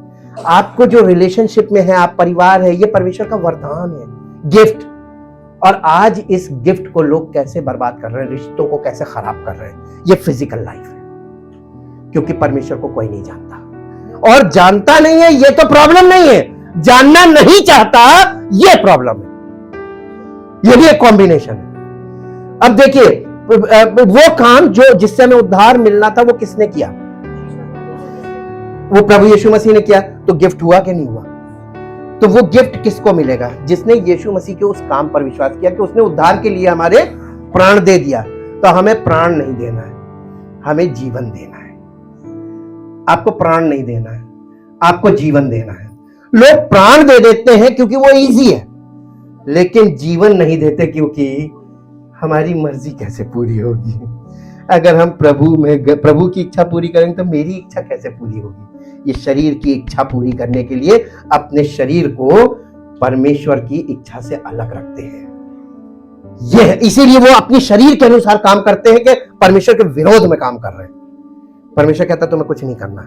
आपको जो रिलेशनशिप में है, आप परिवार है, ये परमेश्वर का वरदान है, गिफ्ट। और आज इस गिफ्ट को लोग कैसे बर्बाद कर रहे हैं, रिश्तों को कैसे खराब कर रहे हैं, ये फिजिकल लाइफ है। क्योंकि परमेश्वर को कोई नहीं जानता, और जानता नहीं है ये तो प्रॉब्लम नहीं है, जानना नहीं चाहता ये प्रॉब्लम है। ये भी एक कॉम्बिनेशन है। अब देखिए, वो काम जो जिससे हमें उद्धार मिलना था वो किसने किया? वो प्रभु यीशु मसीह ने किया। तो गिफ्ट हुआ कि नहीं हुआ? तो वो गिफ्ट किसको मिलेगा? जिसने यीशु मसीह के उस काम पर विश्वास किया कि उसने उद्धार के लिए हमारे प्राण दे दिया। तो हमें प्राण नहीं देना है, हमें जीवन देना है। आपको प्राण नहीं देना है, आपको जीवन देना है। लोग प्राण दे देते हैं क्योंकि वो इजी है, लेकिन जीवन नहीं देते क्योंकि हमारी मर्जी कैसे पूरी होगी। अगर हम प्रभु की इच्छा पूरी करेंगे तो मेरी इच्छा कैसे पूरी होगी? ये शरीर की इच्छा पूरी करने के लिए अपने शरीर को परमेश्वर की इच्छा से अलग रखते हैं। ये इसीलिए वो अपनी शरीर के अनुसार काम करते हैं कि परमेश्वर के विरोध में काम कर रहे हैं। परमेश्वर कहता है तुम्हें कुछ नहीं करना,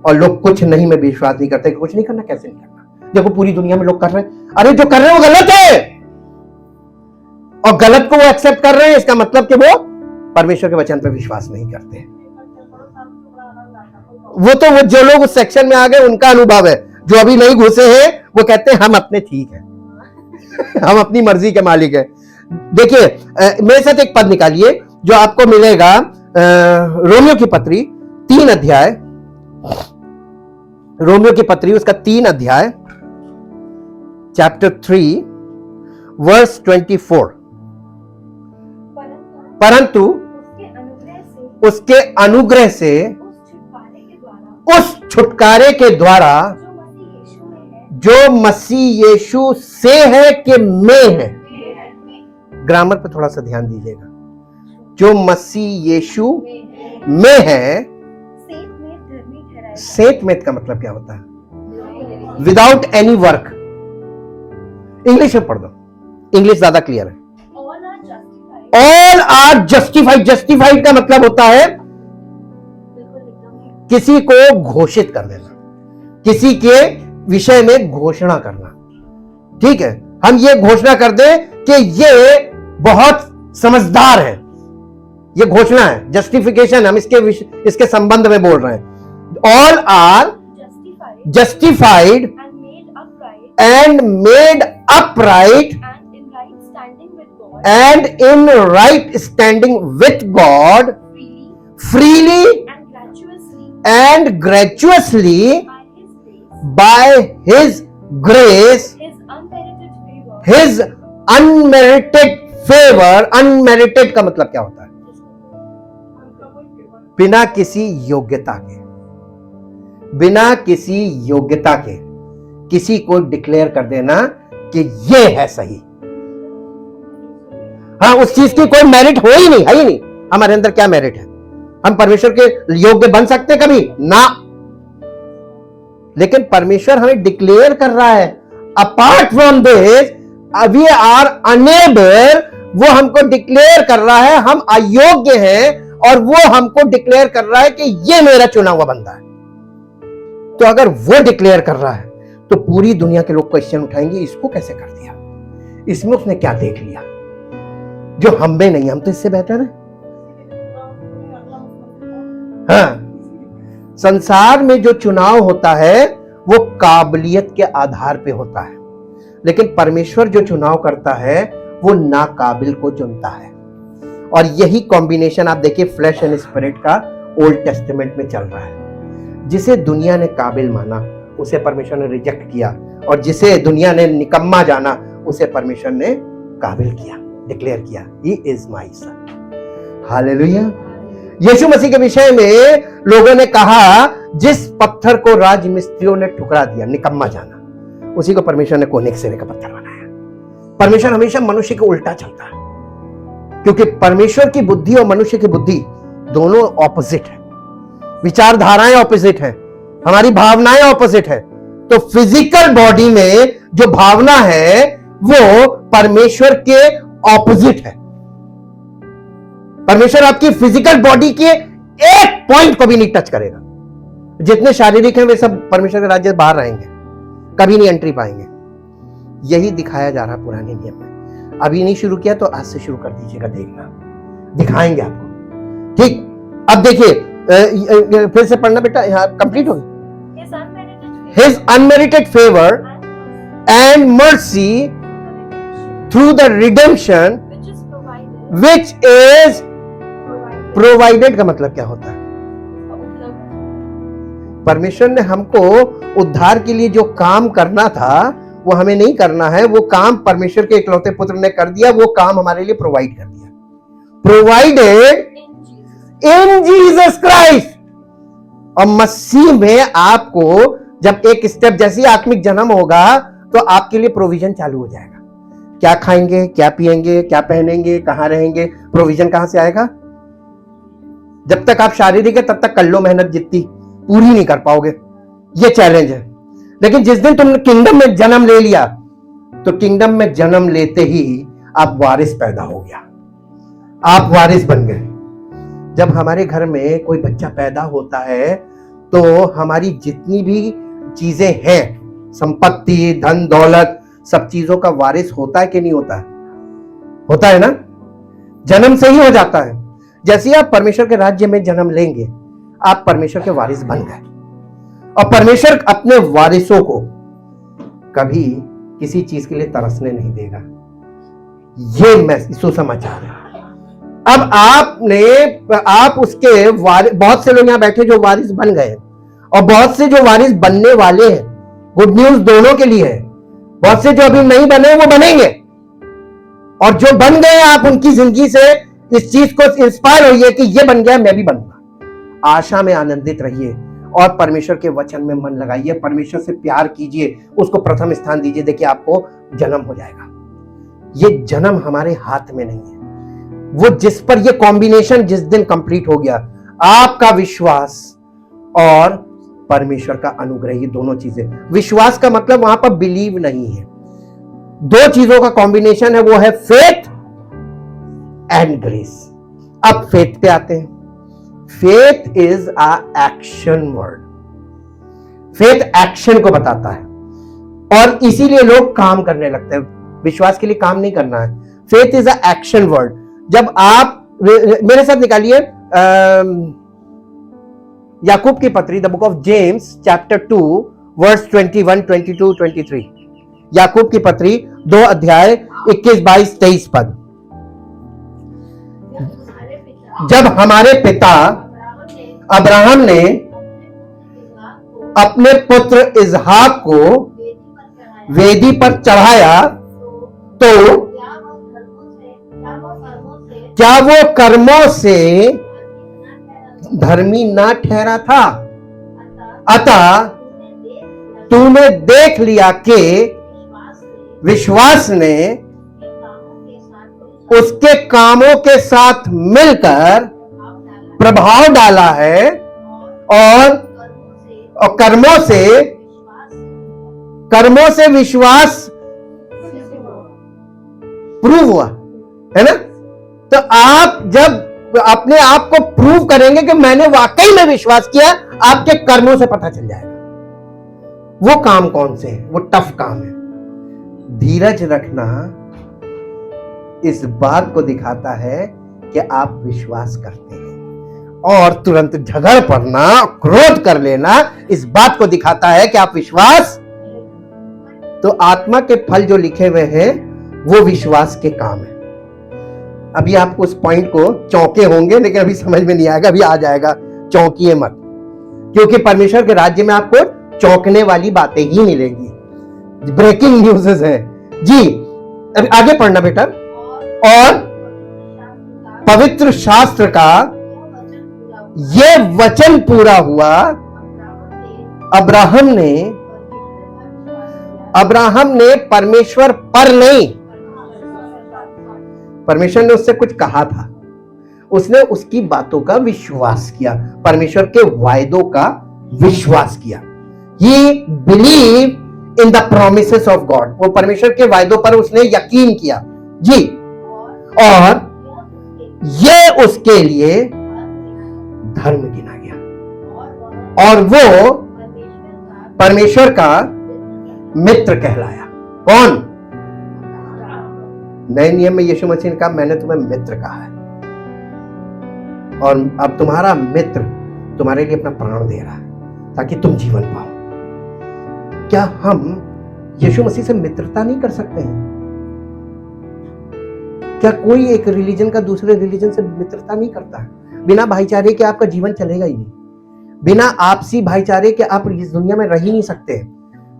और लोग कुछ नहीं में विश्वास नहीं करते कि कुछ नहीं करना, कैसे नहीं करना। देखो पूरी दुनिया में लोग कर रहे हैं, अरे जो कर रहे हैं वो गलत है, और गलत को वो एक्सेप्ट कर रहे हैं, इसका मतलब कि वो परमेश्वर के वचन पर विश्वास नहीं करते। वो जो लोग उस सेक्शन में आ गए उनका अनुभव है। जो अभी नहीं घुसे हैं वो कहते हैं हम अपने ठीक है हम अपनी मर्जी के मालिक हैं। देखिए मेरे साथ एक पद निकालिए जो आपको मिलेगा रोमियो की पत्री 3 अध्याय, रोमियो की पत्री उसका 3 अध्याय चैप्टर 3 वर्स 24। परंतु उसके अनुग्रह से, उस छुटकारे के द्वारा जो मसीह यीशु से है कि में है। ग्रामर पे थोड़ा सा ध्यान दीजिएगा। जो मसीह यीशु में है, सेंट मेड का मतलब क्या होता है? Without any work. इंग्लिश में पढ़ दो, इंग्लिश ज्यादा क्लियर है। All are justified. जस्टिफाइड का मतलब होता है किसी को घोषित कर देना, किसी के विषय में घोषणा करना। ठीक है, हम ये घोषणा कर दें कि ये बहुत समझदार है, ये घोषणा है, जस्टिफिकेशन। हम इसके संबंध में बोल रहे हैं। All are justified and made upright and in right standing with God freely and graciously by His grace, His unmerited favor। unmerited का मतलब क्या होता है? बिना किसी योग्यता के, बिना किसी योग्यता के किसी को डिक्लेयर कर देना कि ये है सही। हाँ, उस चीज की कोई मेरिट हो ही नहीं, है ही नहीं। हमारे अंदर क्या मेरिट है? हम परमेश्वर के योग्य बन सकते कभी ना, लेकिन परमेश्वर हमें डिक्लेयर कर रहा है apart from this we are unable. वो हमको डिक्लेयर कर रहा है हम अयोग्य हैं, और वो हमको डिक्लेयर कर रहा है कि ये मेरा चुना हुआ बंदा है। तो अगर वो डिक्लेयर कर रहा है तो पूरी दुनिया के लोग क्वेश्चन उठाएंगे, इसको कैसे कर दिया, इसमें उसने क्या देख लिया जो हम में नहीं, हम तो इससे बेहतर है। हाँ, संसार में जो चुनाव होता है वो काबिलियत के आधार पे होता है, लेकिन परमेश्वर जो चुनाव करता है वो नाकाबिल को चुनता है। और यही कॉम्बिनेशन आप देखिए फ्लैश एंड स्पिरिट का ओल्ड टेस्टामेंट में चल रहा है। जिसे दुनिया ने काबिल माना उसे परमेश्वर ने रिजेक्ट किया, और जिसे दुनिया ने निकम्मा जाना उसे परमेश्वर ने काबिल किया, डिक्लेयर किया, he is my sun. Hallelujah. यीशु मसीह के विषय में लोगों ने कहा जिस पत्थर को राजमिस्त्रियों ने ठुकरा दिया, निकम्मा जाना, उसी को परमेश्वर ने कोने के सिरे का पत्थर बनाया। परमेश्वर हमेशा मनुष्य के उल्टा चलता है, क्योंकि परमेश्वर की बुद्धि और मनुष्य की बुद्धि दोनों ऑपोजिट है, विचारधाराएं ऑपोजिट है, हमारी भावनाएं ऑपोजिट है। तो फिजिकल बॉडी में जो भावना है वो परमेश्वर के ऑपोजिट है। परमेश्वर आपकी फिजिकल बॉडी के एक पॉइंट को भी नहीं टच करेगा। जितने शारीरिक हैं वे सब परमेश्वर के राज्य से बाहर रहेंगे, कभी नहीं एंट्री पाएंगे। यही दिखाया जा रहा पुराने नियम में। अभी नहीं शुरू किया तो आज से शुरू कर दीजिएगा, देखना दिखाएंगे आपको। ठीक, अब देखिए फिर से पढ़ना बेटा, यहां कंप्लीट हो गया। His unmerited favor and mercy through the redemption which is provided का मतलब क्या होता है? परमेश्वर ने हमको उद्धार के लिए जो काम करना था वो हमें नहीं करना है, वो काम परमेश्वर के इकलौते पुत्र ने कर दिया, वो काम हमारे लिए प्रोवाइड कर दिया। Provided in Jesus Christ. और मसीह में आपको जब एक स्टेप जैसी आत्मिक जन्म होगा तो आपके लिए प्रोविजन चालू हो जाएगा। क्या खाएंगे, क्या पिएंगे, क्या पहनेंगे, कहां रहेंगे, प्रोविजन कहां से आएगा? जब तक आप शारीरिक है तब तक कर लो मेहनत, जितनी पूरी नहीं कर पाओगे, ये चैलेंज है। लेकिन जिस दिन तुमने किंगडम में जन्म ले लिया तो किंगडम में जन्म लेते ही आप वारिस पैदा हो गया, आप वारिस बन गए। जब हमारे घर में कोई बच्चा पैदा होता है तो हमारी जितनी भी चीजें हैं, संपत्ति, धन दौलत, सब चीजों का वारिस होता है कि नहीं होता है? होता है ना, जन्म से ही हो जाता है। जैसे ही आप परमेश्वर के राज्य में जन्म लेंगे आप परमेश्वर के वारिस बन गए, और परमेश्वर अपने वारिसों को कभी किसी चीज के लिए तरसने नहीं देगा। ये सुसमाचार है। अब आप उसके बहुत से लोग यहां बैठे जो वारिस बन गए, और बहुत से जो वारिस बनने वाले हैं। गुड न्यूज दोनों के लिए है। बहुत से जो अभी नहीं बने वो बनेंगे, और जो बन गए आप उनकी जिंदगी से इस चीज को इंस्पायर होइए कि ये बन गया मैं भी बनूंगा। आशा में आनंदित रहिए और परमेश्वर के वचन में मन लगाइए, परमेश्वर से प्यार कीजिए, उसको प्रथम स्थान दीजिए। देखिए आपको जन्म हो जाएगा। ये जन्म हमारे हाथ में नहीं है, वो जिस पर ये कॉम्बिनेशन जिस दिन कंप्लीट हो गया, आपका विश्वास और परमेश्वर का अनुग्रह, ये दोनों चीजें। विश्वास का मतलब वहां पर बिलीव नहीं है, दो चीजों का कॉम्बिनेशन है, वो है फेथ एंड ग्रेस। अब फेथ पे आते हैं। Faith is a action word. Faith action को बताता है और इसीलिए लोग काम करने लगते हैं। विश्वास के लिए काम नहीं करना है। Faith is a action word. जब आप मेरे साथ निकालिए याकूब की पत्री, the book of James chapter 2 verse 21, 22, 23। Yakub की पत्री 2 अध्याय 21, 22, 23 पद। जब हमारे पिता अब्राहम ने अपने पुत्र इसहाक को वेदी पर चढ़ाया, तो क्या वो कर्मों से धर्मी ना ठहरा था? अतः तूने देख लिया कि विश्वास ने उसके कामों के साथ मिलकर प्रभाव डाला है और कर्मों से विश्वास प्रूव हुआ, है ना? तो आप जब अपने आप को प्रूव करेंगे कि मैंने वाकई में विश्वास किया, आपके कर्मों से पता चल जाएगा वो काम कौन से है। वो टफ काम है। धीरज रखना इस बात को दिखाता है कि आप विश्वास करते हैं, और तुरंत झगड़ पड़ना, क्रोध कर लेना इस बात को दिखाता है कि आप विश्वास। तो आत्मा के फल जो लिखे हुए हैं वो विश्वास के काम है। अभी आप उस पॉइंट को चौंके होंगे, लेकिन अभी समझ में नहीं आएगा, अभी आ जाएगा। चौंकिए मत, क्योंकि परमेश्वर के राज्य में आपको चौंकने वाली बातें ही मिलेंगी। ब्रेकिंग न्यूज़ है जी। अभी आगे पढ़ना बेटा। और पवित्र शास्त्र का ये वचन पूरा हुआ। अब्राहम ने परमेश्वर पर नहीं, परमेश्वर ने उससे कुछ कहा था, उसने उसकी बातों का विश्वास किया, परमेश्वर के वायदों का विश्वास किया। He believed in the promises of God। वो परमेश्वर के वायदों पर उसने यकीन किया जी, और ये उसके लिए धर्म गिना गया और वो परमेश्वर का मित्र कहलाया। कौन? नए नियम में यीशु मसीह ने कहा, मैंने तुम्हें मित्र कहा है, और अब तुम्हारा मित्र तुम्हारे लिए अपना प्राण दे रहा है ताकि तुम जीवन पाओ। क्या हम यीशु मसीह से मित्रता नहीं कर सकते हैं? क्या कोई एक रिलीजन का दूसरे रिलीजन से मित्रता नहीं करता है? बिना भाईचारे के आपका जीवन चलेगा ही नहीं। बिना आपसी भाईचारे के आप इस दुनिया में रह ही नहीं सकते।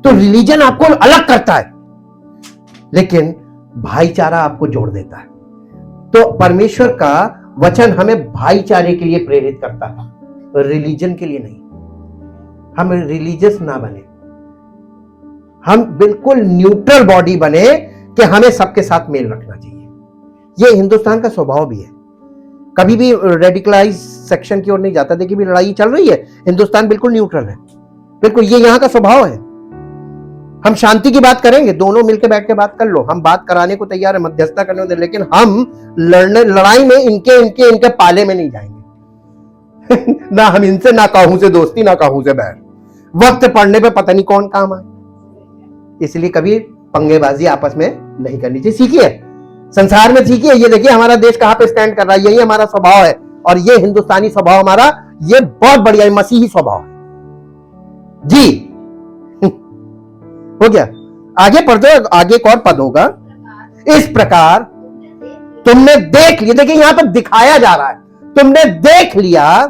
तो रिलीजन आपको अलग करता है, लेकिन भाईचारा आपको जोड़ देता है। तो परमेश्वर का वचन हमें भाईचारे के लिए प्रेरित करता है, रिलीजन के लिए नहीं। हम रिलीजियस ना बने, हम बिल्कुल न्यूट्रल बॉडी बने कि हमें सबके साथ मेल रखना चाहिए। ये हिंदुस्तान का स्वभाव भी है, कभी भी रेडिकलाइज सेक्शन की ओर नहीं जाता। देखिए भी लड़ाई चल रही है, हिंदुस्तान बिल्कुल न्यूट्रल है, बिल्कुल ये यहाँ का स्वभाव है। हम शांति की बात करेंगे, दोनों मिलकर बैठ के बात कर लो, हम बात कराने को तैयार है, मध्यस्थता करने को, लेकिन हम लड़ाई में इनके पाले में नहीं जाएंगे। ना हम इनसे, ना काहू से दोस्ती, ना काहू से बैर। वक्त पड़ने पे पता नहीं कौन काम आए, इसलिए कभी पंगेबाजी आपस में नहीं करनी चाहिए। सीखिए, संसार में सीखिए। ये देखिए हमारा देश कहां पे स्टैंड कर रहा है, यही हमारा स्वभाव है, और ये हिंदुस्तानी स्वभाव हमारा, ये बहुत बढ़िया है, मसीही स्वभाव है जी। हो गया, आगे पढ़ दो, आगे एक और पद होगा। इस प्रकार तुमने देख लिया, देखिए यहां पर दिखाया जा रहा है, तुमने देख लिया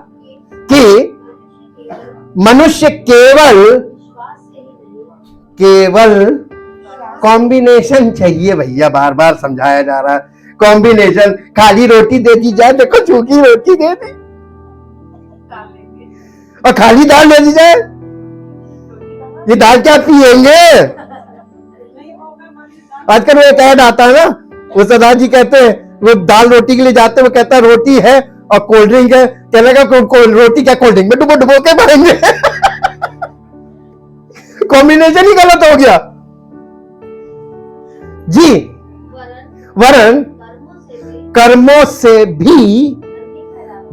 कि मनुष्य केवल कॉम्बिनेशन चाहिए भैया, बार बार समझाया जा रहा है, कॉम्बिनेशन, खाली रोटी दे दी जाए, देखो सूखी रोटी दे दी, और खाली दाल दे दी जाए, ये दाल क्या पिएंगे? आजकल वो एक ऐड आता है ना, वो सरदार जी कहते हैं, वो दाल रोटी के लिए जाते हैं, वो कहता है रोटी है और कोल्ड ड्रिंक है, कहने का रोटी क्या कोल्ड ड्रिंक में डुबो डुबो के भरेंगे। कॉम्बिनेशन ही गलत हो गया जी। वरन कर्मों से भी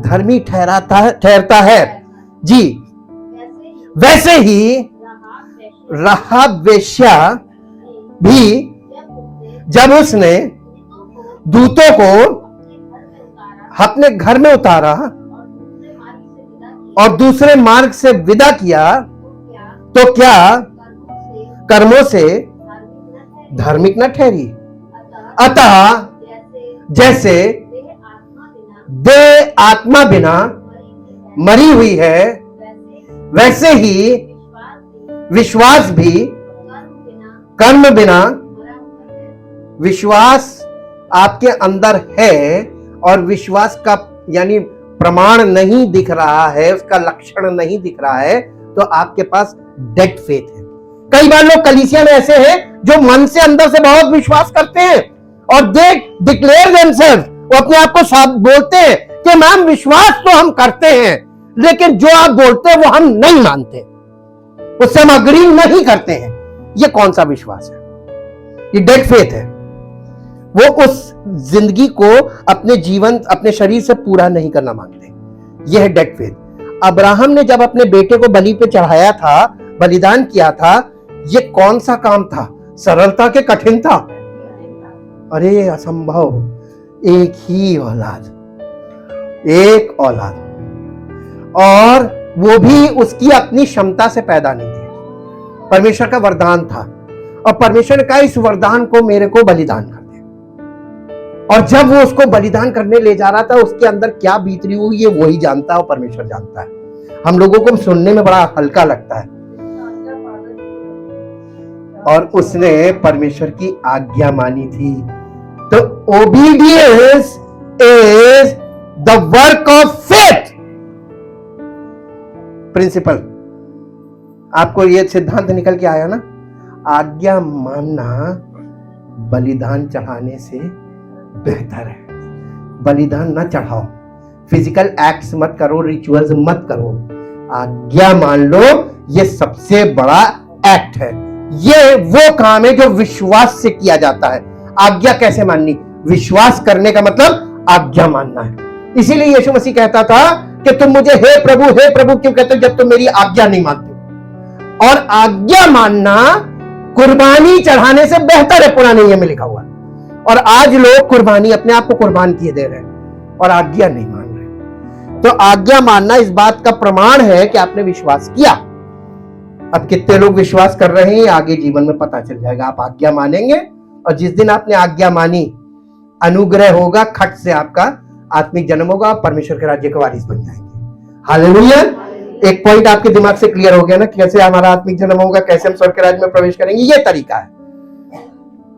धर्मी ठहरता है जी। वैसे ही राहाब वेश्या भी जब उसने दूतों को अपने घर में उतारा और दूसरे मार्ग से विदा किया, तो क्या कर्मों से धार्मिक न ठहरी? अतः जैसे देह आत्मा बिना मरी हुई है, वैसे ही विश्वास भी कर्म बिना। विश्वास आपके अंदर है और विश्वास का यानी प्रमाण नहीं दिख रहा है, उसका लक्षण नहीं दिख रहा है, तो आपके पास डेड फेथ है। कई बार लोग कलीसिया में ऐसे हैं जो मन से अंदर से बहुत विश्वास करते हैं और दे डिक्लेयर देमसेल्फ, वो अपने आप को बोलते हैं कि मैम विश्वास तो हम करते हैं, लेकिन जो आप बोलते हैं वो हम नहीं मानते, उससे हम अग्री नहीं करते हैं। ये कौन सा विश्वास है? ये डेड फेथ है। वो उस जिंदगी को अपने जीवन अपने शरीर से पूरा नहीं करना मांगते। यह है डेड फेथ। अब्राहम ने जब अपने बेटे को बलि पे चढ़ाया था, बलिदान किया था, ये कौन सा काम था? सरलता के कठिन था? अरे असंभव, एक ही औलाद, एक औलाद, और वो भी उसकी अपनी क्षमता से पैदा नहीं थी, परमेश्वर का वरदान था। और परमेश्वर ने कहा इस वरदान को मेरे को बलिदान कर दे। और जब वो उसको बलिदान करने ले जा रहा था, उसके अंदर क्या बीतरी हुई है वही जानता है और परमेश्वर जानता है। हम लोगों को सुनने में बड़ा हल्का लगता है। और उसने परमेश्वर की आज्ञा मानी थी। तो obedience is the work of faith principle. आपको यह सिद्धांत निकल के आया ना? आज्ञा मानना बलिदान चढ़ाने से बेहतर है। बलिदान ना चढ़ाओ, फिजिकल एक्ट्स मत करो, रिचुअल्स मत करो, आज्ञा मान लो। ये सबसे बड़ा एक्ट है। ये वो काम है जो विश्वास से किया जाता है। आज्ञा कैसे माननी? विश्वास करने का मतलब आज्ञा मानना है। इसीलिए यीशु मसीह कहता था कि तुम मुझे हे प्रभु क्यों कहते हो जब तुम मेरी आज्ञा नहीं मानते? और आज्ञा मानना कुर्बानी चढ़ाने से बेहतर है, पुराने नियम में लिखा हुआ है। और आज लोग कुर्बानी अपने आप को कुर्बान किए दे रहे हैं और आज्ञा नहीं मान रहे। तो आज्ञा मानना इस बात का प्रमाण है कि आपने विश्वास किया। अब कितने लोग विश्वास कर रहे हैं आगे जीवन में पता चल जाएगा। आप आज्ञा मानेंगे और जिस दिन आपने आज्ञा मानी, अनुग्रह होगा, खट से आपका आत्मिक जन्म होगा, परमेश्वर के राज्य के वारिस बन जाएंगे। हालेलुया। एक पॉइंट आपके दिमाग से क्लियर हो गया ना, कैसे हमारा आत्मिक जन्म होगा, कैसे हम स्वर्ग के राज्य में प्रवेश करेंगे। ये तरीका है।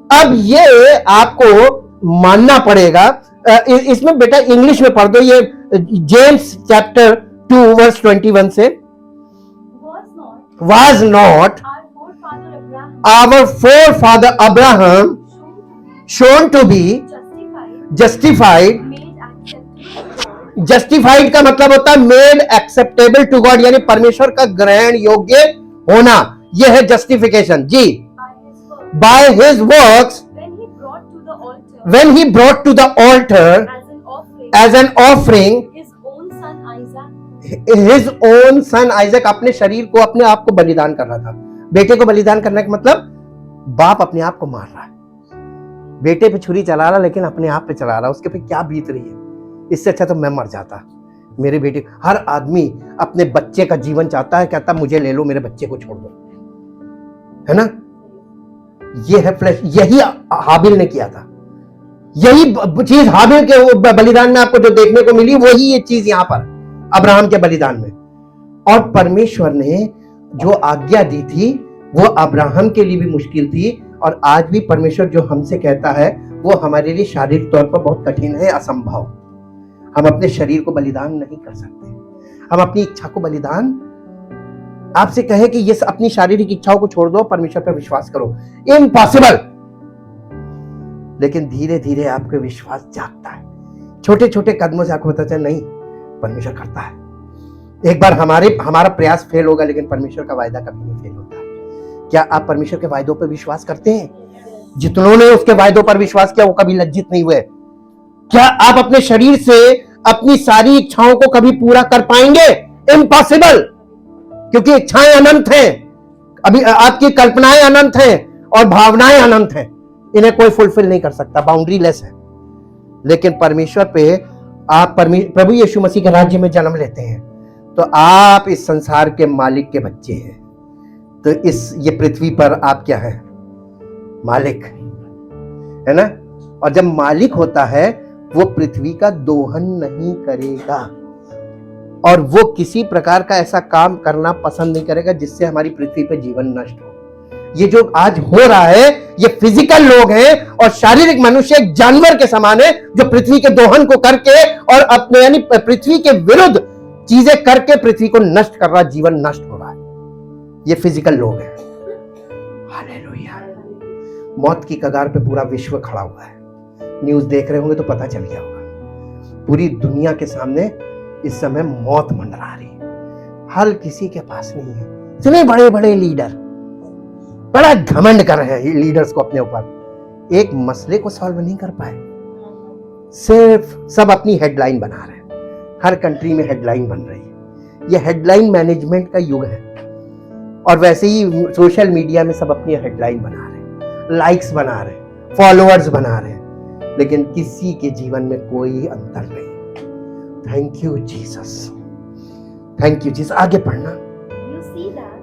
अब ये आपको मानना पड़ेगा। इसमें बेटा इंग्लिश में पढ़ दो, ये जेम्स चैप्टर 2 वर्स 21 से। Was not our forefather Abraham shown to be justified? Justified का मतलब होता है made acceptable to God, यानी परमेश्वर का ग्रहण योग्य होना। यह है justification ji. By his works, when he brought to the altar as an offering his own son Isaac, अपने शरीर को, अपने आप को बलिदान कर रहा था। बेटे को बलिदान करने का मतलब बाप अपने आप को मार रहा है, बेटे पे छुरी चला रहा, लेकिन अपने आप पे चला रहा। उसके पे क्या बीत रही है? इससे अच्छा तो मैं मर जाता मेरे बेटे। हर आदमी अपने बच्चे का जीवन चाहता है, कहता मुझे ले लो, मेरे बच्चे को छोड़ दो, है ना? ये है फ्लैश। यही हाबिल ने किया था। यही चीज हाबिल के बलिदान में आपको जो देखने को मिली, वही ये चीज यहां पर अब्राहम के बलिदान में। और परमेश्वर ने जो आज्ञा दी थी वो अब्राहम के लिए भी मुश्किल थी और आज भी परमेश्वर जो हमसे कहता है वो हमारे लिए शारीरिक तौर पर बहुत कठिन है, असंभव। हम अपने शरीर को बलिदान नहीं कर सकते। हम अपनी इच्छा को बलिदान, आपसे कहे कि ये अपनी शारीरिक इच्छाओं को छोड़ दो, परमेश्वर पर विश्वास करो, इम्पॉसिबल। लेकिन धीरे धीरे आपका विश्वास जागता है, छोटे छोटे कदमों से आपको पता चला नहीं परमेश्वर करता है। एक बार हमारा प्रयास फेल होगा, लेकिन परमेश्वर का वायदा कभी नहीं फेल होता। क्या आप परमेश्वर के वायदों पर विश्वास करते हैं? जितनों ने उसके वायदों पर विश्वास किया वो कभी लज्जित नहीं हुए। क्या आप अपने शरीर से अपनी सारी इच्छाओं को कभी पूरा कर पाएंगे? इम्पॉसिबल, क्योंकि इच्छाएं अनंत हैं, अभी आपकी कल्पनाएं अनंत हैं और भावनाएं अनंत हैं, इन्हें कोई फुलफिल नहीं कर सकता, बाउंड्री लेस है। लेकिन परमेश्वर पे आप प्रभु यीशु मसीह के राज्य में जन्म लेते हैं तो आप इस संसार के मालिक के बच्चे हैं। तो ये पृथ्वी पर आप क्या है? मालिक है ना। और जब मालिक होता है वो पृथ्वी का दोहन नहीं करेगा और वो किसी प्रकार का ऐसा काम करना पसंद नहीं करेगा जिससे हमारी पृथ्वी पर जीवन नष्ट हो। ये जो आज हो रहा है ये फिजिकल लोग हैं और शारीरिक मनुष्य एक जानवर के समान है जो पृथ्वी के दोहन को करके और अपने यानी पृथ्वी के विरुद्ध चीजें करके पृथ्वी को नष्ट कर रहा, जीवन नष्ट हो रहा है। ये फिजिकल लोग हैं। हालेलुया। मौत की कगार पे पूरा विश्व खड़ा हुआ है। न्यूज देख रहे होंगे तो पता चल गया होगा, पूरी दुनिया के सामने इस समय मौत मंडरा रही है। हल किसी के पास नहीं है। इतने बड़े बड़े लीडर बड़ा घमंड कर रहे हैं लीडर्स को अपने ऊपर, एक मसले को सॉल्व नहीं कर पाए। सिर्फ सब अपनी हेडलाइन बना रहे हैं। हर कंट्री में हेडलाइन बन रही है। ये हेडलाइन मैनेजमेंट का युग है और वैसे ही सोशल मीडिया में सब अपनी हेडलाइन बना रहे हैं, लाइक्स बना रहे हैं, फॉलोअर्स बना रहे हैं, लेकिन किसी के जीवन में कोई अंतर नहीं। Thank you Jesus, thank you Jesus. आगे पढ़ना।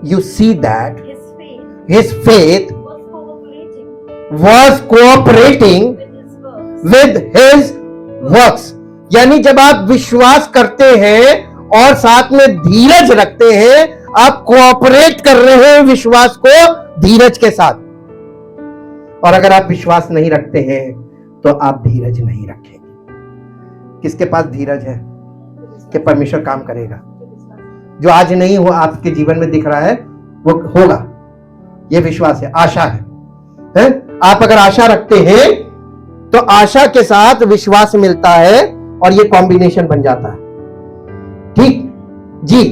You see that his faith was cooperating with his works। यानी जब आप विश्वास करते हैं और साथ में धीरज रखते हैं, आप कोऑपरेट कर रहे हैं विश्वास को धीरज के साथ। और अगर आप विश्वास नहीं रखते हैं तो आप धीरज नहीं रखेंगे। किसके पास धीरज है कि परमेश्वर काम करेगा? जो आज नहीं हो आपके जीवन में दिख रहा है वो होगा, ये विश्वास है, आशा है? आप अगर आशा रखते हैं तो आशा के साथ विश्वास मिलता है और ये कॉम्बिनेशन बन जाता है। ठीक जी।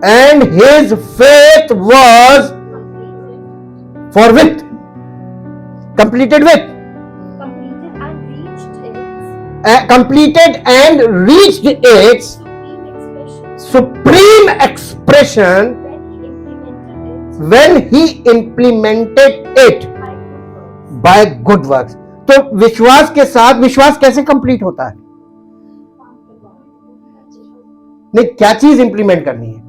And his faith was forthwith, completed with, completed and reached its supreme expression when he implemented it by good works। तो विश्वास के साथ विश्वास कैसे कंप्लीट होता है? नहीं, क्या चीज इंप्लीमेंट करनी है?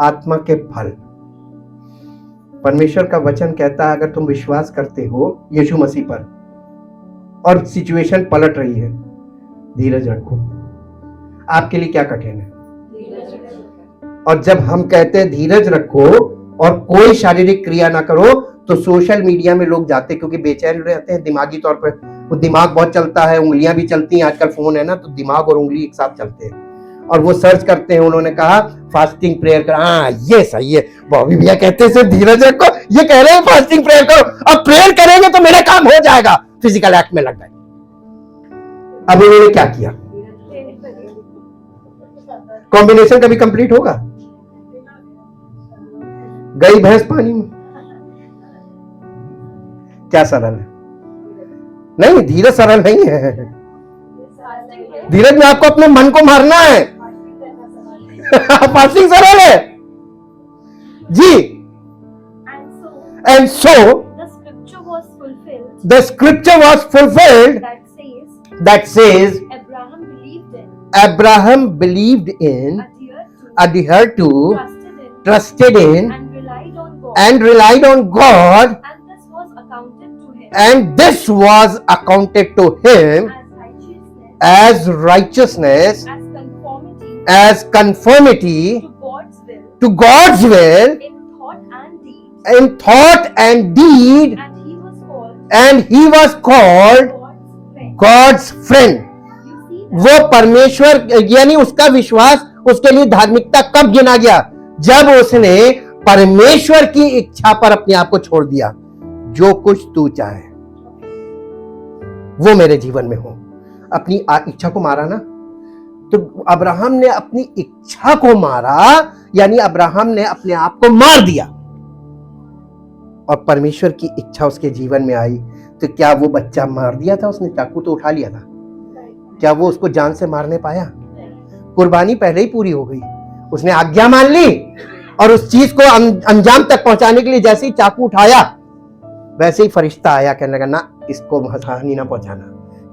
आत्मा के फल। परमेश्वर का वचन कहता है अगर तुम विश्वास करते हो यीशु मसीह पर और सिचुएशन पलट रही है, धीरज रखो। आपके लिए क्या कठिन है? और जब हम कहते हैं धीरज रखो और कोई शारीरिक क्रिया ना करो तो सोशल मीडिया में लोग जाते क्योंकि बेचैन रहते हैं दिमागी तौर पर। वो दिमाग बहुत चलता है, उंगलियां भी चलती हैं, आजकल फोन है ना तो दिमाग और उंगली एक साथ चलते हैं और वो सर्च करते हैं। उन्होंने कहा फास्टिंग प्रेयर कर, हाँ ये सही है, बॉबी भैया कहते हैं धीरज रखो, ये कह रहे हैं फास्टिंग प्रेयर करो। अब प्रेयर करेंगे तो मेरा काम हो जाएगा, फिजिकल एक्ट में लग गए। अब इन्होंने क्या किया? कॉम्बिनेशन कभी कंप्लीट होगा? गई भैंस पानी में। क्या सरल है? नहीं, धीरज सरल नहीं है। धीरज में आपको अपने मन को मारना है। फास्टिंग सरल है जी। And so the scripture was fulfilled that says Abraham believed in, adhered to, trusted in and relied on God, and this was accounted to him as righteousness, as conformity to God's will in thought and deed, and he was called God's friend. वो परमेश्वर यानी उसका विश्वास उसके लिए धार्मिकता कब गिना गया? जब उसने परमेश्वर की इच्छा पर अपने आप को छोड़ दिया। जो कुछ तू चाहे वो मेरे जीवन में हो। अपनी इच्छा को मारा ना, तो अब्राहम ने अपनी इच्छा को मारा, यानी अब्राहम ने अपने आप को मार दिया और परमेश्वर की इच्छा उसके जीवन में आई। तो क्या वो बच्चा मार दिया था उसने? चाकू तो उठा लिया था, क्या वो उसको जान से मारने पाया? कुर्बानी पहले ही पूरी हो गई। उसने आज्ञा मान ली और उस चीज को अंजाम तक पहुंचाने के लिए जैसे ही चाकू उठाया, वैसे ही फरिश्ता आया, कहने लगा ना, इसको हानि ना पहुंचाना,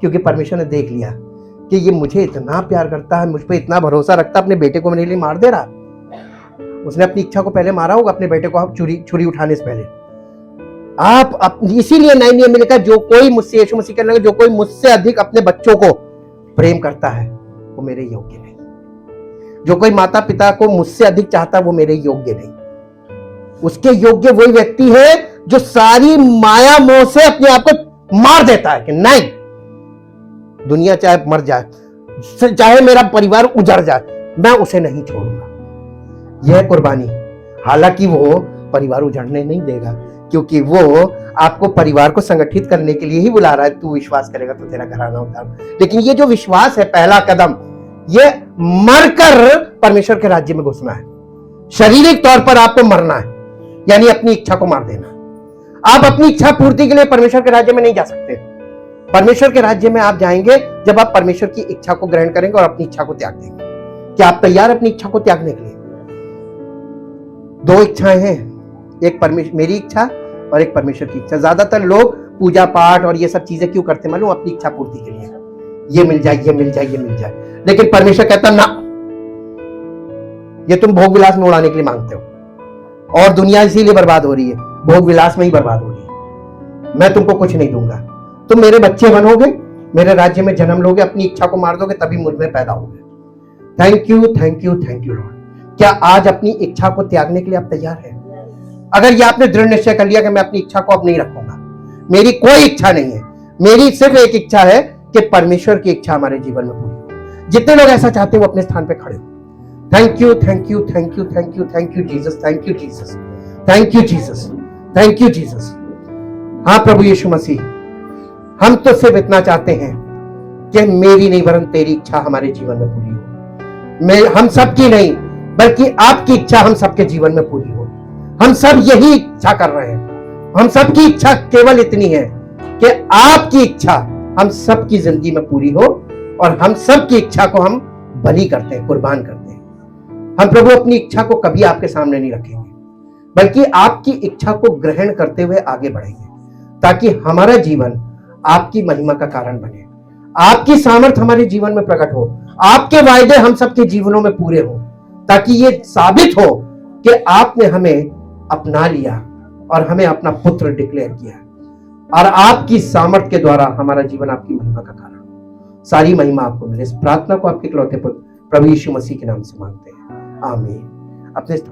क्योंकि परमेश्वर ने देख लिया कि ये मुझे इतना प्यार करता है, मुझ पर इतना भरोसा रखता है, अपने बेटे को मेरे लिए मार दे रहा। उसने अपनी इच्छा को पहले मारा होगा, अपने बेटे को छुरी उठाने से पहले। आप इसीलिए नए नियम में लिखा, जो कोई मुझसे, यीशु मसीह कहने लगा, जो कोई मुझसे अधिक अपने बच्चों को प्रेम करता है वो मेरे योग्य नहीं। जो कोई माता पिता को मुझसे अधिक चाहता है वो मेरे योग्य नहीं। उसके योग्य वही व्यक्ति है जो सारी माया मोह से अपने आप को मार देता है कि नहीं, दुनिया चाहे मर जाए, चाहे मेरा परिवार उजड़ जाए, मैं उसे नहीं छोड़ूंगा। यह कुर्बानी। हालांकि वो परिवार उजड़ने नहीं देगा, क्योंकि वो आपको परिवार को संगठित करने के लिए ही बुला रहा है। तू विश्वास करेगा तो तेरा घराना उद्धार। लेकिन ये जो विश्वास है, पहला कदम, ये मरकर परमेश्वर के राज्य में घुसना है। शारीरिक तौर पर आपको मरना है, यानी अपनी इच्छा को मार देना। आप अपनी इच्छा पूर्ति के लिए परमेश्वर के राज्य में नहीं जा सकते। परमेश्वर के राज्य में आप जाएंगे जब आप परमेश्वर की इच्छा को ग्रहण करेंगे और अपनी इच्छा को त्याग देंगे। क्या आप तैयार अपनी इच्छा को त्यागने के लिए? दो इच्छाएं हैं, एक मेरी इच्छा और एक परमेश्वर की इच्छा। ज्यादातर लोग पूजा पाठ और ये सब चीजें क्यों करते मालूम? अपनी इच्छा पूर्ति के लिए, ये मिल जाए, ये मिल जाए, ये मिल जाए। लेकिन परमेश्वर कहता ना, ये तुम भोग विलास में उड़ाने के लिए मांगते हो और दुनिया इसीलिए बर्बाद हो रही है, भोग विलास में ही बर्बाद हो रही है। मैं तुमको कुछ नहीं दूंगा। तुम मेरे बच्चे बनोगे, मेरे राज्य में जन्म लोगे, अपनी इच्छा को मार दोगे, तभी मुझ में पैदा होगे। Thank you, thank you, thank you Lord. क्या आज अपनी इच्छा को त्यागने के लिए आप तैयार हैं? अगर ये आपने दृढ़ निश्चय कर लिया कि मैं अपनी इच्छा को अब नहीं रखूंगा, मेरी कोई इच्छा नहीं है, मेरी सिर्फ एक इच्छा है कि परमेश्वर की इच्छा हमारे जीवन में पूरी हो। जितने लोग ऐसा चाहते हैं वो अपने स्थान पे खड़े हो। Thank you, thank you, thank you, thank you, thank you Jesus, thank you Jesus, thank you Jesus, thank you Jesus. हाँ प्रभु यीशु मसीह, हम तो सिर्फ इतना चाहते हैं कि मेरी नहीं वरन तेरी इच्छा हमारे जीवन में पूरी हो। हम सबकी नहीं बल्कि आपकी इच्छा हम सबके जीवन में पूरी हो। हम सब यही इच्छा कर रहे हैं। हम सबकी इच्छा केवल इतनी है कि आपकी इच्छा हम सबकी जिंदगी में पूरी हो और हम सबकी इच्छा को हम बलि करते हैं, कुर्बान करते हैं। हम प्रभु अपनी इच्छा को कभी आपके सामने नहीं रखेंगे, बल्कि आपकी इच्छा को ग्रहण करते हुए आगे बढ़ेंगे, ताकि हमारा जीवन आपकी महिमा का कारण बने, आपकी सामर्थ हमारे जीवन में प्रकट हो, आपके वायदे हम सबके जीवनों में पूरे हो, ताकि ये साबित हो कि आपने हमें अपना लिया और हमें अपना पुत्र डिक्लेयर किया और आपकी सामर्थ के द्वारा हमारा जीवन आपकी महिमा का कारण हो। सारी महिमा आपको मिले। इस प्रार्थना को आपके इकलौते पुत्र प्रभु यीशु मसीह के नाम से मांगते हैं, आमीन। अपने